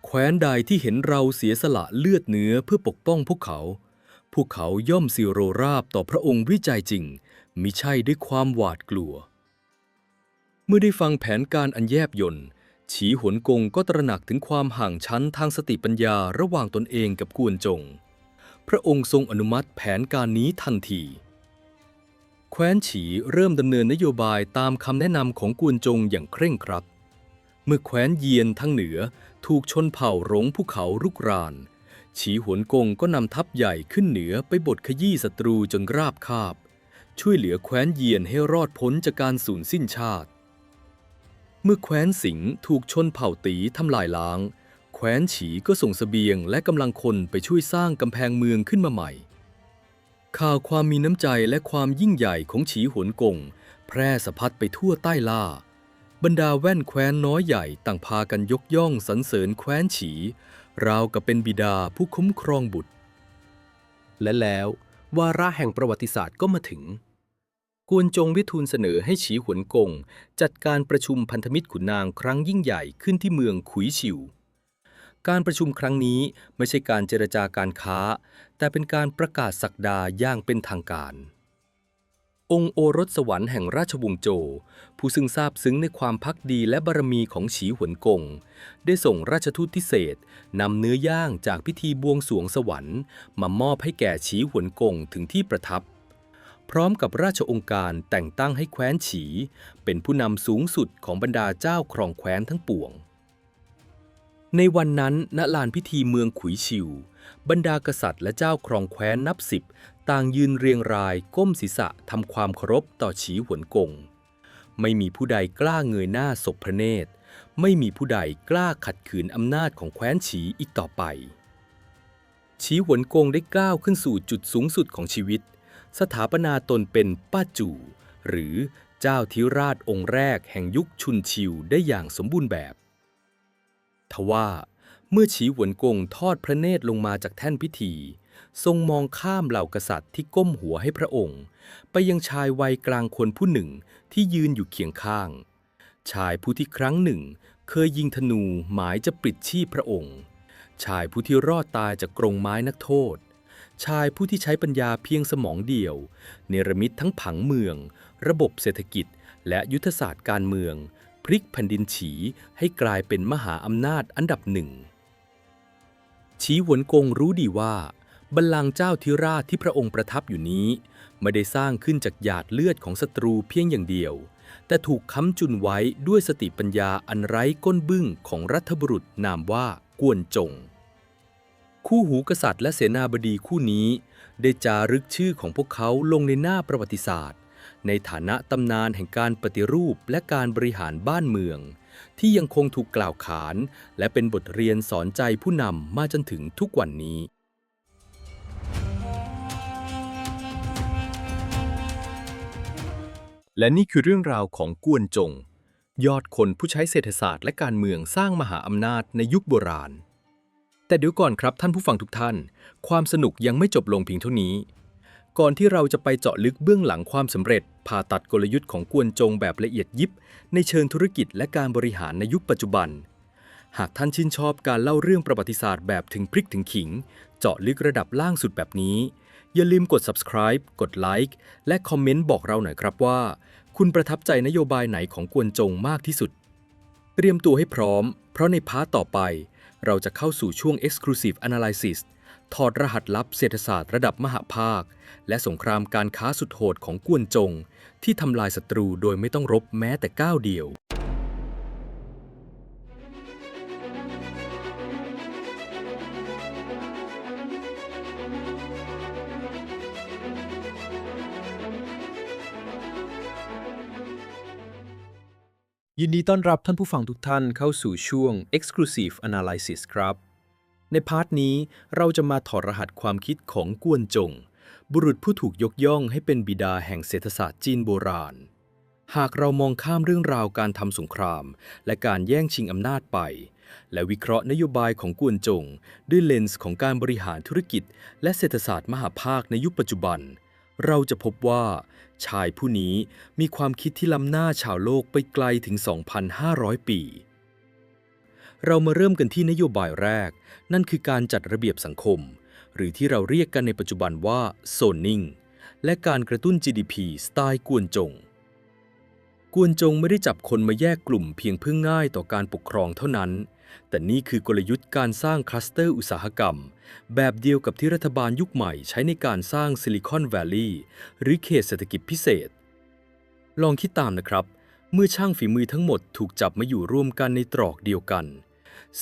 แคว้นใดที่เห็นเราเสียสละเลือดเนื้อเพื่อปกป้องพวกเขาย่อมสิโรราบต่อพระองค์วิจัยจริงมิใช่ด้วยความหวาดกลัวเมื่อได้ฟังแผนการอันแยบยลฉีหวนกงก็ตระหนักถึงความห่างชั้นทางสติปัญญาระหว่างตนเองกับกวนจงพระองค์ทรงอนุมัติแผนการนี้ทันทีแคว้นฉีเริ่มดำเนินนโยบายตามคำแนะนำของกวนจงอย่างเคร่งครัดเมื่อแคว้นเยียนทั้งเหนือถูกชนเผ่าหลงภูเขารุกรานฉีหวนกงก็นำทัพใหญ่ขึ้นเหนือไปบดขยี้ศัตรูจนราบคาบช่วยเหลือแคว้นเยียนให้รอดพ้นจากการสูญสิ้นชาติเมื่อแคว้นสิงห์ถูกชนเผ่าตีทำลายล้างแคว้นฉีก็ส่งเสบียงและกำลังคนไปช่วยสร้างกำแพงเมืองขึ้นมาใหม่ข่าวความมีน้ำใจและความยิ่งใหญ่ของฉีหวนกงแพร่สะพัดไปทั่วใต้ล่าบรรดาแว่นแคว้นน้อยใหญ่ต่างพากันยกย่องสรรเสริญแคว้นฉีราวกับเป็นบิดาผู้คุ้มครองบุตรและแล้ววาระแห่งประวัติศาสตร์ก็มาถึงกวนจงวิทูลเสนอให้ฉีหวนกงจัดการประชุมพันธมิตรขุนนางครั้งยิ่งใหญ่ขึ้นที่เมืองขุยฉิวการประชุมครั้งนี้ไม่ใช่การเจรจาการค้าแต่เป็นการประกาศศักดาอย่างเป็นทางการองค์โอรสสวรรค์แห่งราชวงศ์โจวผู้ซึ่งซาบซึ้งในความภักดีและบารมีของฉีหวนกงได้ส่งราชทูตพิเศษนำเนื้อย่างจากพิธีบวงสรวงสวรรค์มามอบให้แก่ฉีหวนกงถึงที่ประทับพร้อมกับราชองค์การแต่งตั้งให้แคว้นฉีเป็นผู้นำสูงสุดของบรรดาเจ้าครองแคว้นทั้งปวงในวันนั้นณลานพิธีเมืองขุยฉิวบรรดากษัตริย์และเจ้าครองแคว้นนับสิบต่างยืนเรียงรายก้มศีรษะทำความเคารพต่อฉีหวนกงไม่มีผู้ใดกล้าเงยหน้าสบพระเนตรไม่มีผู้ใดกล้าขัดขืนอำนาจของแคว้นฉีอีกต่อไปฉีหวนกงได้ก้าวขึ้นสู่จุดสูงสุดของชีวิตสถาปนาตนเป็นป้าจู่หรือเจ้าธิราชองค์แรกแห่งยุคชุนชิวได้อย่างสมบูรณ์แบบทว่าเมื่อฉีหวนกงทอดพระเนตรลงมาจากแท่นพิธีทรงมองข้ามเหล่ากษัตริย์ที่ก้มหัวให้พระองค์ไปยังชายวัยกลางคนผู้หนึ่งที่ยืนอยู่เคียงข้างชายผู้ที่ครั้งหนึ่งเคยยิงธนูหมายจะปลิดชีพพระองค์ชายผู้ที่รอดตายจากกรงไม้นักโทษชายผู้ที่ใช้ปัญญาเพียงสมองเดียวเนรมิตทั้งผังเมืองระบบเศรษฐกิจและยุทธศาสตร์การเมืองพลิกแผ่นดินฉีให้กลายเป็นมหาอำนาจอันดับหนึ่งฉีหวนกงรู้ดีว่าบัลลังก์เจ้าธิราชที่พระองค์ประทับอยู่นี้ไม่ได้สร้างขึ้นจากหยาดเลือดของศัตรูเพียงอย่างเดียวแต่ถูกค้ำจุนไว้ด้วยสติปัญญาอันไร้ก้นบึ้งของรัฐบุรุษนามว่ากวนจงคู่หูกษัตริย์และเสนาบดีคู่นี้ได้จารึกชื่อของพวกเขาลงในหน้าประวัติศาสตร์ในฐานะตำนานแห่งการปฏิรูปและการบริหารบ้านเมืองที่ยังคงถูกกล่าวขานและเป็นบทเรียนสอนใจผู้นำมาจนถึงทุกวันนี้และนี่คือเรื่องราวของกวนจงยอดคนผู้ใช้เศรษฐศาสตร์และการเมืองสร้างมหาอำนาจในยุคโบราณแต่เดี๋ยวก่อนครับท่านผู้ฟังทุกท่านความสนุกยังไม่จบลงเพียงเท่านี้ก่อนที่เราจะไปเจาะลึกเบื้องหลังความสำเร็จผ่าตัดกลยุทธ์ของกวนจงแบบละเอียดยิบในเชิงธุรกิจและการบริหารในยุคปัจจุบันหากท่านชื่นชอบการเล่าเรื่องประวัติศาสตร์แบบถึงพริกถึงขิงเจาะลึกระดับล่างสุดแบบนี้อย่าลืมกด subscribe กดไลค์และคอมเมนต์บอกเราหน่อยครับว่าคุณประทับใจนโยบายไหนของกวนจงมากที่สุดเตรียมตัวให้พร้อมเพราะในพาร์ทต่อไปเราจะเข้าสู่ช่วง Exclusive Analysis ถอดรหัสลับเศรษฐศาสตร์ระดับมหภาคและสงครามการค้าสุดโหดของกวนจงที่ทำลายศัตรูโดยไม่ต้องรบแม้แต่ก้าวเดียวยินดีต้อนรับท่านผู้ฟังทุกท่านเข้าสู่ช่วง Exclusive Analysis ครับในพาร์ทนี้เราจะมาถอดรหัสความคิดของกวนจงบุรุษผู้ถูกยกย่องให้เป็นบิดาแห่งเศรษฐศาสตร์จีนโบราณ หากเรามองข้ามเรื่องราวการทำสงครามและการแย่งชิงอำนาจไปและวิเคราะห์นโยบายของกวนจงด้วยเลนส์ของการบริหารธุรกิจและเศรษฐศาสตร์มหาภาคในยุคปัจจุบันเราจะพบว่าชายผู้นี้มีความคิดที่ล้ำหน้าชาวโลกไปไกลถึง 2,500 ปี เรามาเริ่มกันที่นโยบายแรกนั่นคือการจัดระเบียบสังคมหรือที่เราเรียกกันในปัจจุบันว่าโซนนิ่งและการกระตุ้น GDP สไตล์กวนจงไม่ได้จับคนมาแยกกลุ่มเพียงเพื่อง่ายต่อการปกครองเท่านั้นแต่นี่คือกลยุทธ์การสร้างคลัสเตอร์อุตสาหกรรมแบบเดียวกับที่รัฐบาลยุคใหม่ใช้ในการสร้างซิลิคอนแวลลีย์หรือเขตเศรษฐกิจพิเศษลองคิดตามนะครับเมื่อช่างฝีมือทั้งหมดถูกจับมาอยู่ร่วมกันในตรอกเดียวกัน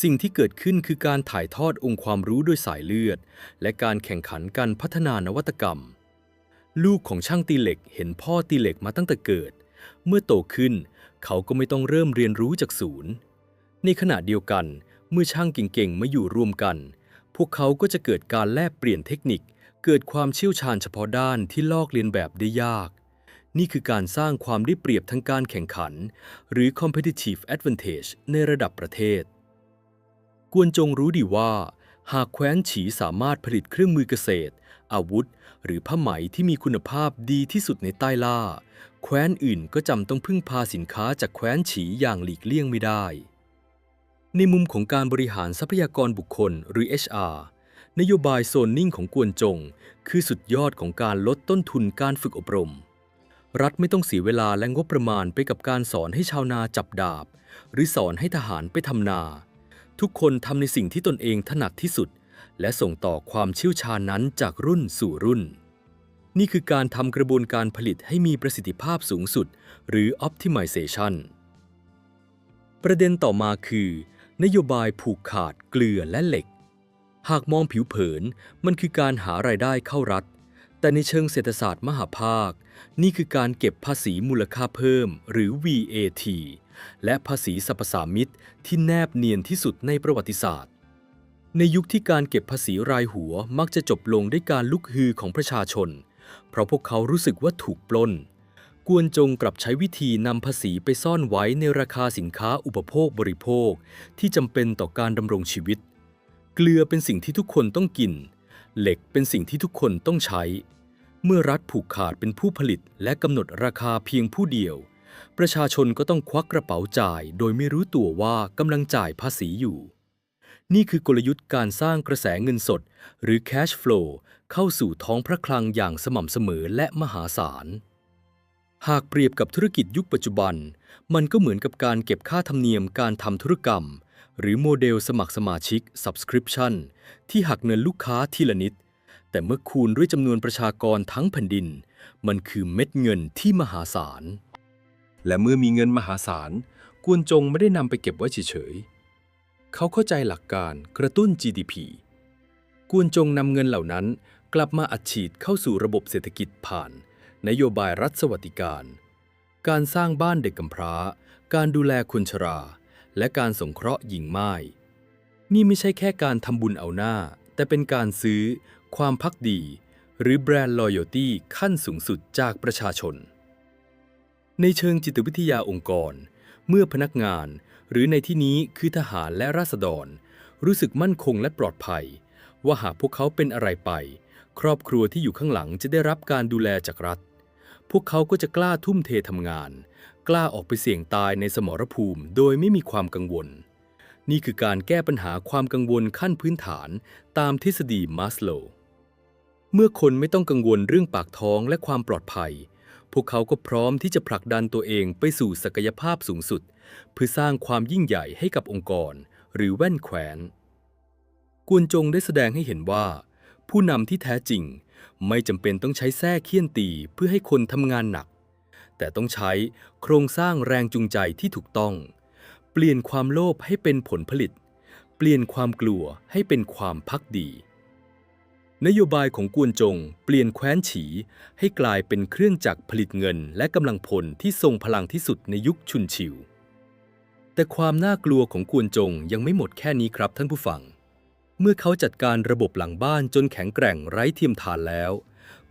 สิ่งที่เกิดขึ้นคือการถ่ายทอดองค์ความรู้โดยสายเลือดและการแข่งขันกันพัฒนานวัตกรรมลูกของช่างตีเหล็กเห็นพ่อตีเหล็กมาตั้งแต่เกิดเมื่อโตขึ้นเขาก็ไม่ต้องเริ่มเรียนรู้จากศูนย์ในขณะเดียวกันเมื่อช่างเก่งๆมาอยู่รวมกันพวกเขาก็จะเกิดการแลกเปลี่ยนเทคนิคเกิดความเชี่ยวชาญเฉพาะด้านที่ลอกเลียนแบบได้ยากนี่คือการสร้างความได้เปรียบทางการแข่งขันหรือ competitive advantage ในระดับประเทศกวนจงรู้ดีว่าหากแคว้นฉีสามารถผลิตเครื่องมือเกษตรอาวุธหรือผ้าไหมที่มีคุณภาพดีที่สุดในใต้ล่าแคว้นอื่นก็จำต้องพึ่งพาสินค้าจากแคว้นฉีอย่างหลีกเลี่ยงไม่ได้ในมุมของการบริหารทรัพยากรบุคคลหรือ HR นโยบายโซนนิ่งของกวนจงคือสุดยอดของการลดต้นทุนการฝึกอบรมรัฐไม่ต้องเสียเวลาและงบประมาณไปกับการสอนให้ชาวนาจับดาบหรือสอนให้ทหารไปทำนาทุกคนทำในสิ่งที่ตนเองถนัดที่สุดและส่งต่อความเชี่ยวชาญนั้นจากรุ่นสู่รุ่นนี่คือการทำกระบวนการผลิตให้มีประสิทธิภาพสูงสุดหรือ optimization ประเด็นต่อมาคือนโยบายผูกขาดเกลือและเหล็กหากมองผิวเผินมันคือการหารายได้เข้ารัฐแต่ในเชิงเศรษฐศาสตร์มหาภาคนี่คือการเก็บภาษีมูลค่าเพิ่มหรือ VAT และภาษีสรรพสามิตที่แนบเนียนที่สุดในประวัติศาสตร์ในยุคที่การเก็บภาษีรายหัวมักจะจบลงด้วยการลุกฮือของประชาชนเพราะพวกเขารู้สึกว่าถูกปล้นกวนจงกลับใช้วิธีนำภาษีไปซ่อนไว้ในราคาสินค้าอุปโภคบริโภคที่จำเป็นต่อการดำรงชีวิตเกลือเป็นสิ่งที่ทุกคนต้องกินเหล็กเป็นสิ่งที่ทุกคนต้องใช้เมื่อรัฐผูกขาดเป็นผู้ผลิตและกำหนดราคาเพียงผู้เดียวประชาชนก็ต้องควักกระเป๋าจ่ายโดยไม่รู้ตัวว่ากำลังจ่ายภาษีอยู่นี่คือกลยุทธ์การสร้างกระแสเงินสดหรือ cash flow เข้าสู่ท้องพระคลังอย่างสม่ำเสมอและมหาศาลหากเปรียบกับธุรกิจยุคปัจจุบันมันก็เหมือนกับการเก็บค่าธรรมเนียมการทำธุรกรรมหรือโมเดลสมัครสมาชิก subscription ที่หักเงินลูกค้าทีละนิดแต่เมื่อคูณด้วยจำนวนประชากรทั้งแผ่นดินมันคือเม็ดเงินที่มหาศาลและเมื่อมีเงินมหาศาลกวนจงไม่ได้นำไปเก็บไว้เฉยๆเขาเข้าใจหลักการกระตุ้น GDP กวนจงนำเงินเหล่านั้นกลับมาอัดฉีดเข้าสู่ระบบเศรษฐกิจผ่านนโยบายรัฐสวัสดิการการสร้างบ้านเด็กกำพร้าการดูแลคนชราและการสงเคราะห์หญิงม่ายนี่ไม่ใช่แค่การทำบุญเอาหน้าแต่เป็นการซื้อความภักดีหรือแบรนด์ loyalty ขั้นสูงสุดจากประชาชนในเชิงจิตวิทยาองค์กรเมื่อพนักงานหรือในที่นี้คือทหารและราษฎรรู้สึกมั่นคงและปลอดภัยว่าหากพวกเขาเป็นอะไรไปครอบครัวที่อยู่ข้างหลังจะได้รับการดูแลจากรัฐพวกเขาก็จะกล้าทุ่มเททำงานกล้าออกไปเสี่ยงตายในสมรภูมิโดยไม่มีความกังวลนี่คือการแก้ปัญหาความกังวลขั้นพื้นฐานตามทฤษฎีมัสโลว์เมื่อคนไม่ต้องกังวลเรื่องปากท้องและความปลอดภัยพวกเขาก็พร้อมที่จะผลักดันตัวเองไปสู่ศักยภาพสูงสุดเพื่อสร้างความยิ่งใหญ่ให้กับองค์กรหรือแว่นแขวนกวนจงได้แสดงให้เห็นว่าผู้นำที่แท้จริงไม่จำเป็นต้องใช้แส้เคี่ยนตีเพื่อให้คนทำงานหนักแต่ต้องใช้โครงสร้างแรงจูงใจที่ถูกต้องเปลี่ยนความโลภให้เป็นผลผลิตเปลี่ยนความกลัวให้เป็นความภักดีนโยบายของกวนจงเปลี่ยนแคว้นฉีให้กลายเป็นเครื่องจักรผลิตเงินและกำลังพลที่ทรงพลังที่สุดในยุคชุนชิวแต่ความน่ากลัวของกวนจงยังไม่หมดแค่นี้ครับท่านผู้ฟังเมื่อเขาจัดการระบบหลังบ้านจนแข็งแกร่งไร้เทียมทานแล้ว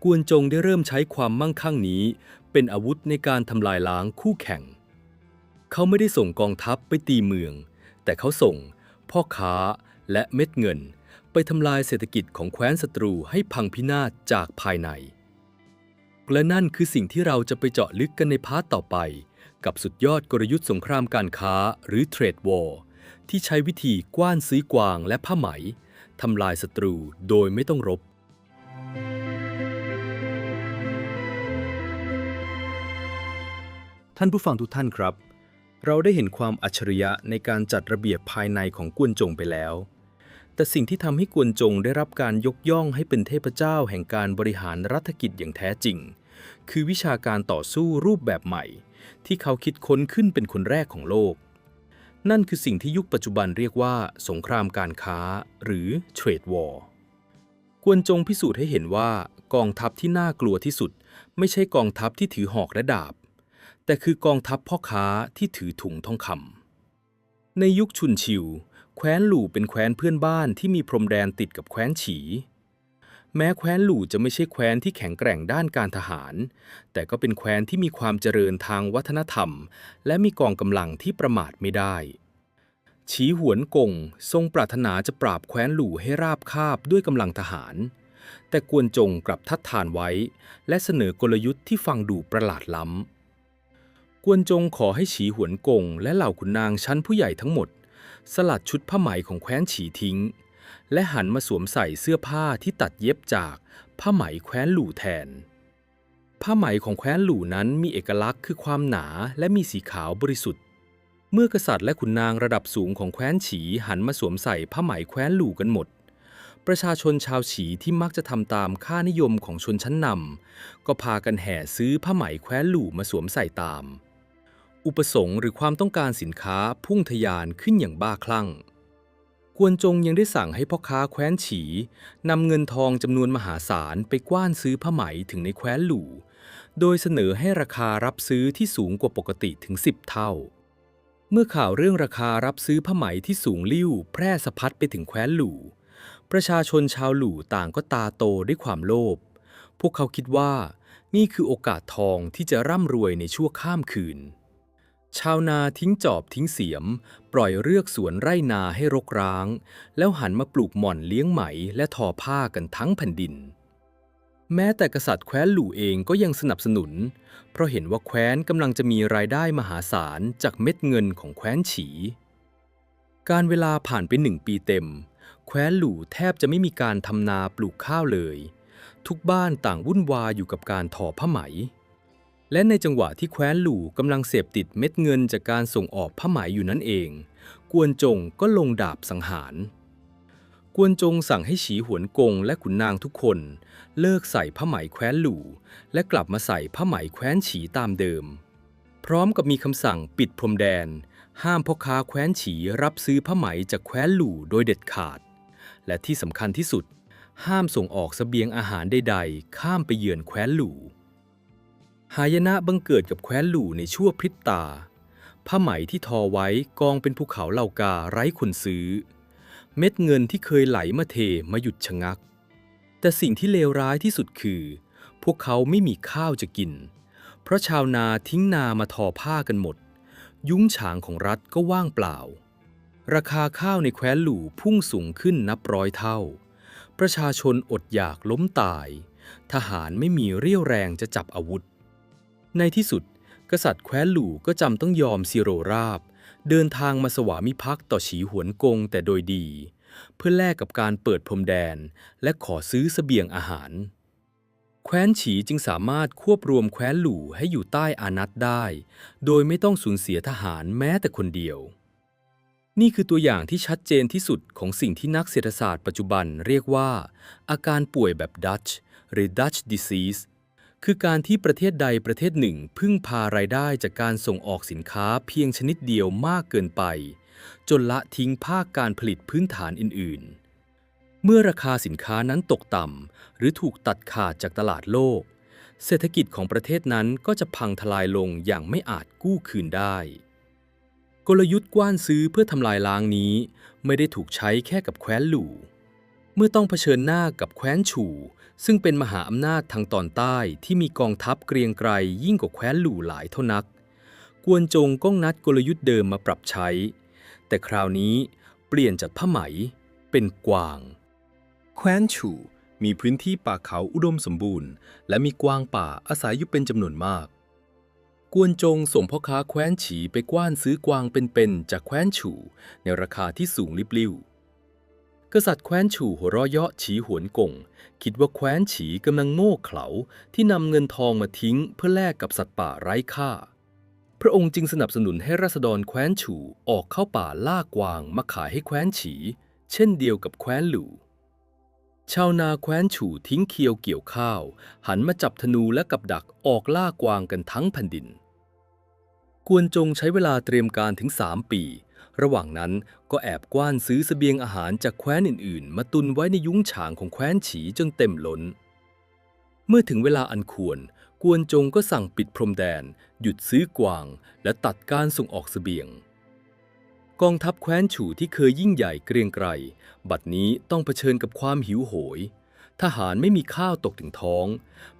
กวนจงได้เริ่มใช้ความมั่งคั่งนี้เป็นอาวุธในการทำลายล้างคู่แข่งเขาไม่ได้ส่งกองทัพไปตีเมืองแต่เขาส่งพ่อค้าและเม็ดเงินไปทำลายเศรษฐกิจของแคว้นศัตรูให้พังพินาศจากภายในและนั่นคือสิ่งที่เราจะไปเจาะลึกกันในพาร์ทต่อไปกับสุดยอดกลยุทธ์สงครามการค้าหรือเทรดวอร์ที่ใช้วิธีกว้านซื้อกวางและผ้าไหมทำลายศัตรูโดยไม่ต้องรบท่านผู้ฟังทุกท่านครับเราได้เห็นความอัจฉริยะในการจัดระเบียบภายในของกวนจงไปแล้วแต่สิ่งที่ทำให้กวนจงได้รับการยกย่องให้เป็นเทพเจ้าแห่งการบริหารรัฐกิจอย่างแท้จริงคือวิชาการต่อสู้รูปแบบใหม่ที่เขาคิดค้นขึ้นเป็นคนแรกของโลกนั่นคือสิ่งที่ยุคปัจจุบันเรียกว่าสงครามการค้าหรือเทรดวอร์กวนจงพิสูจน์ให้เห็นว่ากองทัพที่น่ากลัวที่สุดไม่ใช่กองทัพที่ถือหอกและดาบแต่คือกองทัพพ่อค้าที่ถือถุงทองคำในยุคชุนชิวแคว้นหลู่เป็นแคว้นเพื่อนบ้านที่มีพรมแดนติดกับแคว้นฉีแม้แคว้นหลู่จะไม่ใช่แคว้นที่แข็งแกร่งด้านการทหารแต่ก็เป็นแคว้นที่มีความเจริญทางวัฒนธรรมและมีกองกำลังที่ประมาทไม่ได้ฉีหวนกงทรงปรารถนาจะปราบแคว้นหลู่ให้ราบคาบด้วยกำลังทหารแต่กวนจงกลับทัดทานไว้และเสนอกลยุทธ์ที่ฟังดูประหลาดล้ำกวนจงขอให้ฉีหวนกงและเหล่าขุนนางชั้นผู้ใหญ่ทั้งหมดสลัดชุดผ้าไหมของแคว้นฉีทิ้งและหันมาสวมใส่เสื้อผ้าที่ตัดเย็บจากผ้าไหมแคว้นหลู่แทนผ้าไหมของแคว้นหลู่นั้นมีเอกลักษณ์คือความหนาและมีสีขาวบริสุทธิ์เมื่อกษัตริย์และขุนนางระดับสูงของแคว้นฉีหันมาสวมใส่ผ้าไหมแคว้นหลู่กันหมดประชาชนชาวฉีที่มักจะทำตามค่านิยมของชนชั้นนำก็พากันแห่ซื้อผ้าไหมแคว้นหลู่มาสวมใส่ตามอุปสงค์หรือความต้องการสินค้าพุ่งทะยานขึ้นอย่างบ้าคลั่งกวนจงยังได้สั่งให้พ่อค้าแคว้นฉีนำเงินทองจำนวนมหาศาลไปกว้านซื้อผ้าไหมถึงในแคว้นหลู่โดยเสนอให้ราคารับซื้อที่สูงกว่าปกติถึง10 เท่าเมื่อข่าวเรื่องราคารับซื้อผ้าไหมที่สูงลิ่วแพร่สะพัดไปถึงแคว้นหลู่ประชาชนชาวหลู่ต่างก็ตาโตด้วยความโลภพวกเขาคิดว่านี่คือโอกาสทองที่จะร่ำรวยในชั่วข้ามคืนชาวนาทิ้งจอบทิ้งเสียมปล่อยเรือกสวนไร่นาให้รกร้างแล้วหันมาปลูกหม่อนเลี้ยงไหมและทอผ้ากันทั้งแผ่นดินแม้แต่กษัตริย์แคว้นหลู่เองก็ยังสนับสนุนเพราะเห็นว่าแคว้นกำลังจะมีรายได้มหาศาลจากเม็ดเงินของแคว้นฉีการเวลาผ่านไป1 ปีเต็มแคว้นหลู่แทบจะไม่มีการทำนาปลูกข้าวเลยทุกบ้านต่างวุ่นวายอยู่กับการทอผ้าไหมและในจังหวะที่แคว้นหลู่กำลังเสพติดเม็ดเงินจากการส่งออกผ้าไหมอยู่นั่นเองกวนจงก็ลงดาบสังหารกวนจงสั่งให้ฉีหวนกงและขุนนางทุกคนเลิกใส่ผ้าไหมแคว้นหลู่และกลับมาใส่ผ้าไหมแคว้นฉีตามเดิมพร้อมกับมีคำสั่งปิดพรมแดนห้ามพ่อค้าแคว้นฉีรับซื้อผ้าไหมจากแคว้นหลู่โดยเด็ดขาดและที่สำคัญที่สุดห้ามส่งออกเสบียงอาหารใดๆข้ามไปเยือนแคว้นหลู่หายนะบังเกิดกับแคว้นหลู่ในชั่วพริบตาผ้าไหมที่ทอไว้กองเป็นภูเขาเหล่ากาไร้คนซื้อเม็ดเงินที่เคยไหลมาเทมาหยุดชะงักแต่สิ่งที่เลวร้ายที่สุดคือพวกเขาไม่มีข้าวจะกินเพราะชาวนาทิ้งนามาทอผ้ากันหมดยุ้งฉางของรัฐก็ว่างเปล่าราคาข้าวในแคว้นหลู่พุ่งสูงขึ้นนับร้อยเท่าประชาชนอดอยากล้มตายทหารไม่มีเรี่ยวแรงจะจับอาวุธในที่สุดกษัตริย์แคว้นหลู่ก็จำต้องยอมสิโรราบเดินทางมาสวามิภักดิ์ต่อฉีหวนกงแต่โดยดีเพื่อแลกกับการเปิดพรมแดนและขอซื้อเสบียงอาหารแคว้นฉีจึงสามารถควบรวมแคว้นหลู่ให้อยู่ใต้อานัตได้โดยไม่ต้องสูญเสียทหารแม้แต่คนเดียวนี่คือตัวอย่างที่ชัดเจนที่สุดของสิ่งที่นักเศรษฐศาสตร์ปัจจุบันเรียกว่าอาการป่วยแบบดัตช์หรือ Dutch diseaseคือการที่ประเทศใดประเทศหนึ่งพึ่งพารายได้จากการส่งออกสินค้าเพียงชนิดเดียวมากเกินไปจนละทิ้งภาคการผลิตพื้นฐานอื่นๆเมื่อราคาสินค้านั้นตกต่ำหรือถูกตัดขาดจากตลาดโลกเศรษฐกิจของประเทศนั้นก็จะพังทลายลงอย่างไม่อาจกู้คืนได้กลยุทธ์กว้านซื้อเพื่อทำลายล้างนี้ไม่ได้ถูกใช้แค่กับแคว้นหลู่เมื่อต้องเผชิญหน้ากับแคว้นฉู่ ซึ่งเป็นมหาอำนาจทางตอนใต้ที่มีกองทัพเกรียงไกรยิ่งกว่าแคว้นหลู่หลายเท่านักกวนจงก็งัดกลยุทธ์เดิมมาปรับใช้ แต่คราวนี้เปลี่ยนจากผ้าไหมเป็นกวางแคว้นฉู่มีพื้นที่ป่าเขาอุดมสมบูรณ์และมีกวางป่าอาศัยอยู่เป็นจำนวนมากกวนจงส่งพ่อค้าแคว้นฉีไปกว้านซื้อกวางเป็นๆจากแคว้นฉู่ในราคาที่สูงลิบลิ่วกษัตริย์แคว้นฉู่หัวเราะเยาะฉีหวนกงคิดว่าแคว้นฉีกำลังโง่เขลาที่นำเงินทองมาทิ้งเพื่อแลกกับสัตว์ป่าไร้ค่าพระองค์จึงสนับสนุนให้ราษฎรแคว้นฉู่ออกเข้าป่าล่ากวางมาขายให้แคว้นฉีเช่นเดียวกับแคว้นหลู่ชาวนาแคว้นฉู่ทิ้งเคียวเกี่ยวข้าวหันมาจับธนูและกับดักออกล่ากวางกันทั้งแผ่นดินกวนจงใช้เวลาเตรียมการถึง3 ปีระหว่างนั้นก็แอบกว้านซื้อเสบียงอาหารจากแคว้นอื่นๆมาตุนไว้ในยุ้งฉางของแคว้นฉีจนเต็มล้นเมื่อถึงเวลาอันควรกวนจงก็สั่งปิดพรมแดนหยุดซื้อกวางและตัดการส่งออกเสบียงกองทัพแคว้นฉู่ที่เคยยิ่งใหญ่เกรียงไกรบัดนี้ต้องเผชิญกับความหิวโหยทหารไม่มีข้าวตกถึงท้อง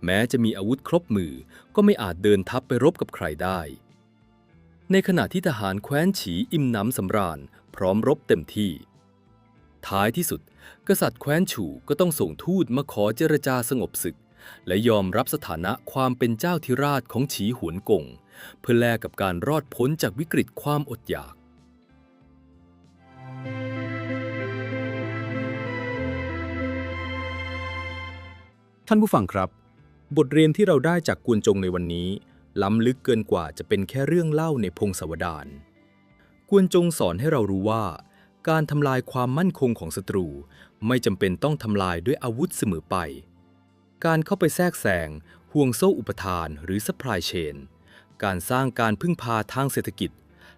แม้จะมีอาวุธครบมือก็ไม่อาจเดินทัพไปรบกับใครได้ในขณะที่ทหารแคว้นฉีอิ่มหนำสำราญพร้อมรบเต็มที่ท้ายที่สุดกษัตริย์แคว้นฉู่ก็ต้องส่งทูตมาขอเจรจาสงบศึกและยอมรับสถานะความเป็นเจ้าธิราชของฉีหวนกงเพื่อแลกกับการรอดพ้นจากวิกฤตความอดอยากท่านผู้ฟังครับบทเรียนที่เราได้จากกวนจงในวันนี้ล้ำลึกเกินกว่าจะเป็นแค่เรื่องเล่าในพงศาวดารกวนจงสอนให้เรารู้ว่าการทำลายความมั่นคงของศัตรูไม่จำเป็นต้องทำลายด้วยอาวุธเสมอไปการเข้าไปแทรกแซงห่วงโซ่อุปทานหรือซัพพลายเชนการสร้างการพึ่งพาทางเศรษฐกิจ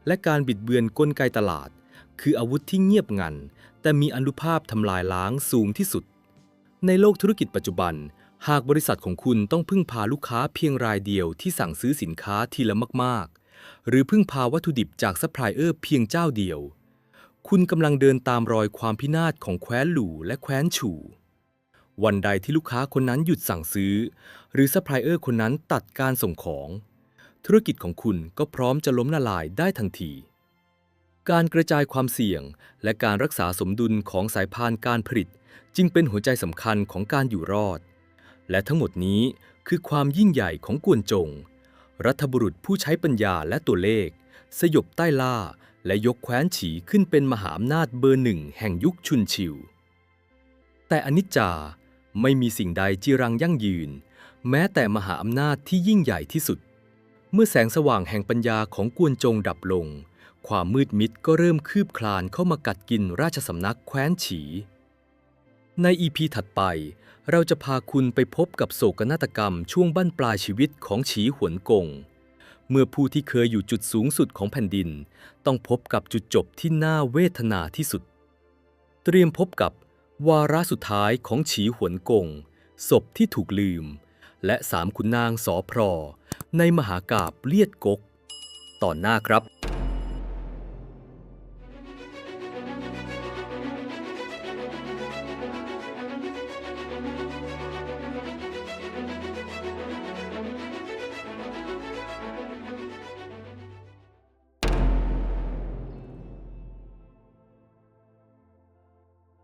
และการบิดเบือนกลไกตลาดคืออาวุธที่เงียบงันแต่มีอานุภาพทำลายล้างสูงที่สุดในโลกธุรกิจปัจจุบันหากบริษัทของคุณต้องพึ่งพาลูกค้าเพียงรายเดียวที่สั่งซื้อสินค้าทีละมากๆหรือพึ่งพาวัตถุดิบจากซัพพลายเออร์เพียงเจ้าเดียวคุณกำลังเดินตามรอยความพินาศของแคว้นหลู่และแคว้นฉู่วันใดที่ลูกค้าคนนั้นหยุดสั่งซื้อหรือซัพพลายเออร์คนนั้นตัดการส่งของธุรกิจของคุณก็พร้อมจะล้มละลายได้ทันทีการกระจายความเสี่ยงและการรักษาสมดุลของสายพานการผลิตจึงเป็นหัวใจสำคัญของการอยู่รอดและทั้งหมดนี้คือความยิ่งใหญ่ของกวนจงรัฐบุรุษผู้ใช้ปัญญาและตัวเลขสยบใต้ล่าและยกแคว้นฉีขึ้นเป็นมหาอำนาจเบอร์หนึ่งแห่งยุคชุนชิวแต่อนิจจาไม่มีสิ่งใดจีรังยั่งยืนแม้แต่มหาอำนาจที่ยิ่งใหญ่ที่สุดเมื่อแสงสว่างแห่งปัญญาของกวนจงดับลงความมืดมิดก็เริ่มคืบคลานเข้ามากัดกินราชสำนักแคว้นฉีใน EP ถัดไปเราจะพาคุณไปพบกับโศกนาฏกรรมช่วงบั้นปลายชีวิตของฉีหวนกงเมื่อผู้ที่เคยอยู่จุดสูงสุดของแผ่นดินต้องพบกับจุดจบที่น่าเวทนาที่สุดเตรียมพบกับวาระสุดท้ายของฉีหวนกงศพที่ถูกลืมและ3 ขุนนางสอพรในมหากาพย์เลียดกกตอนหน้าครับ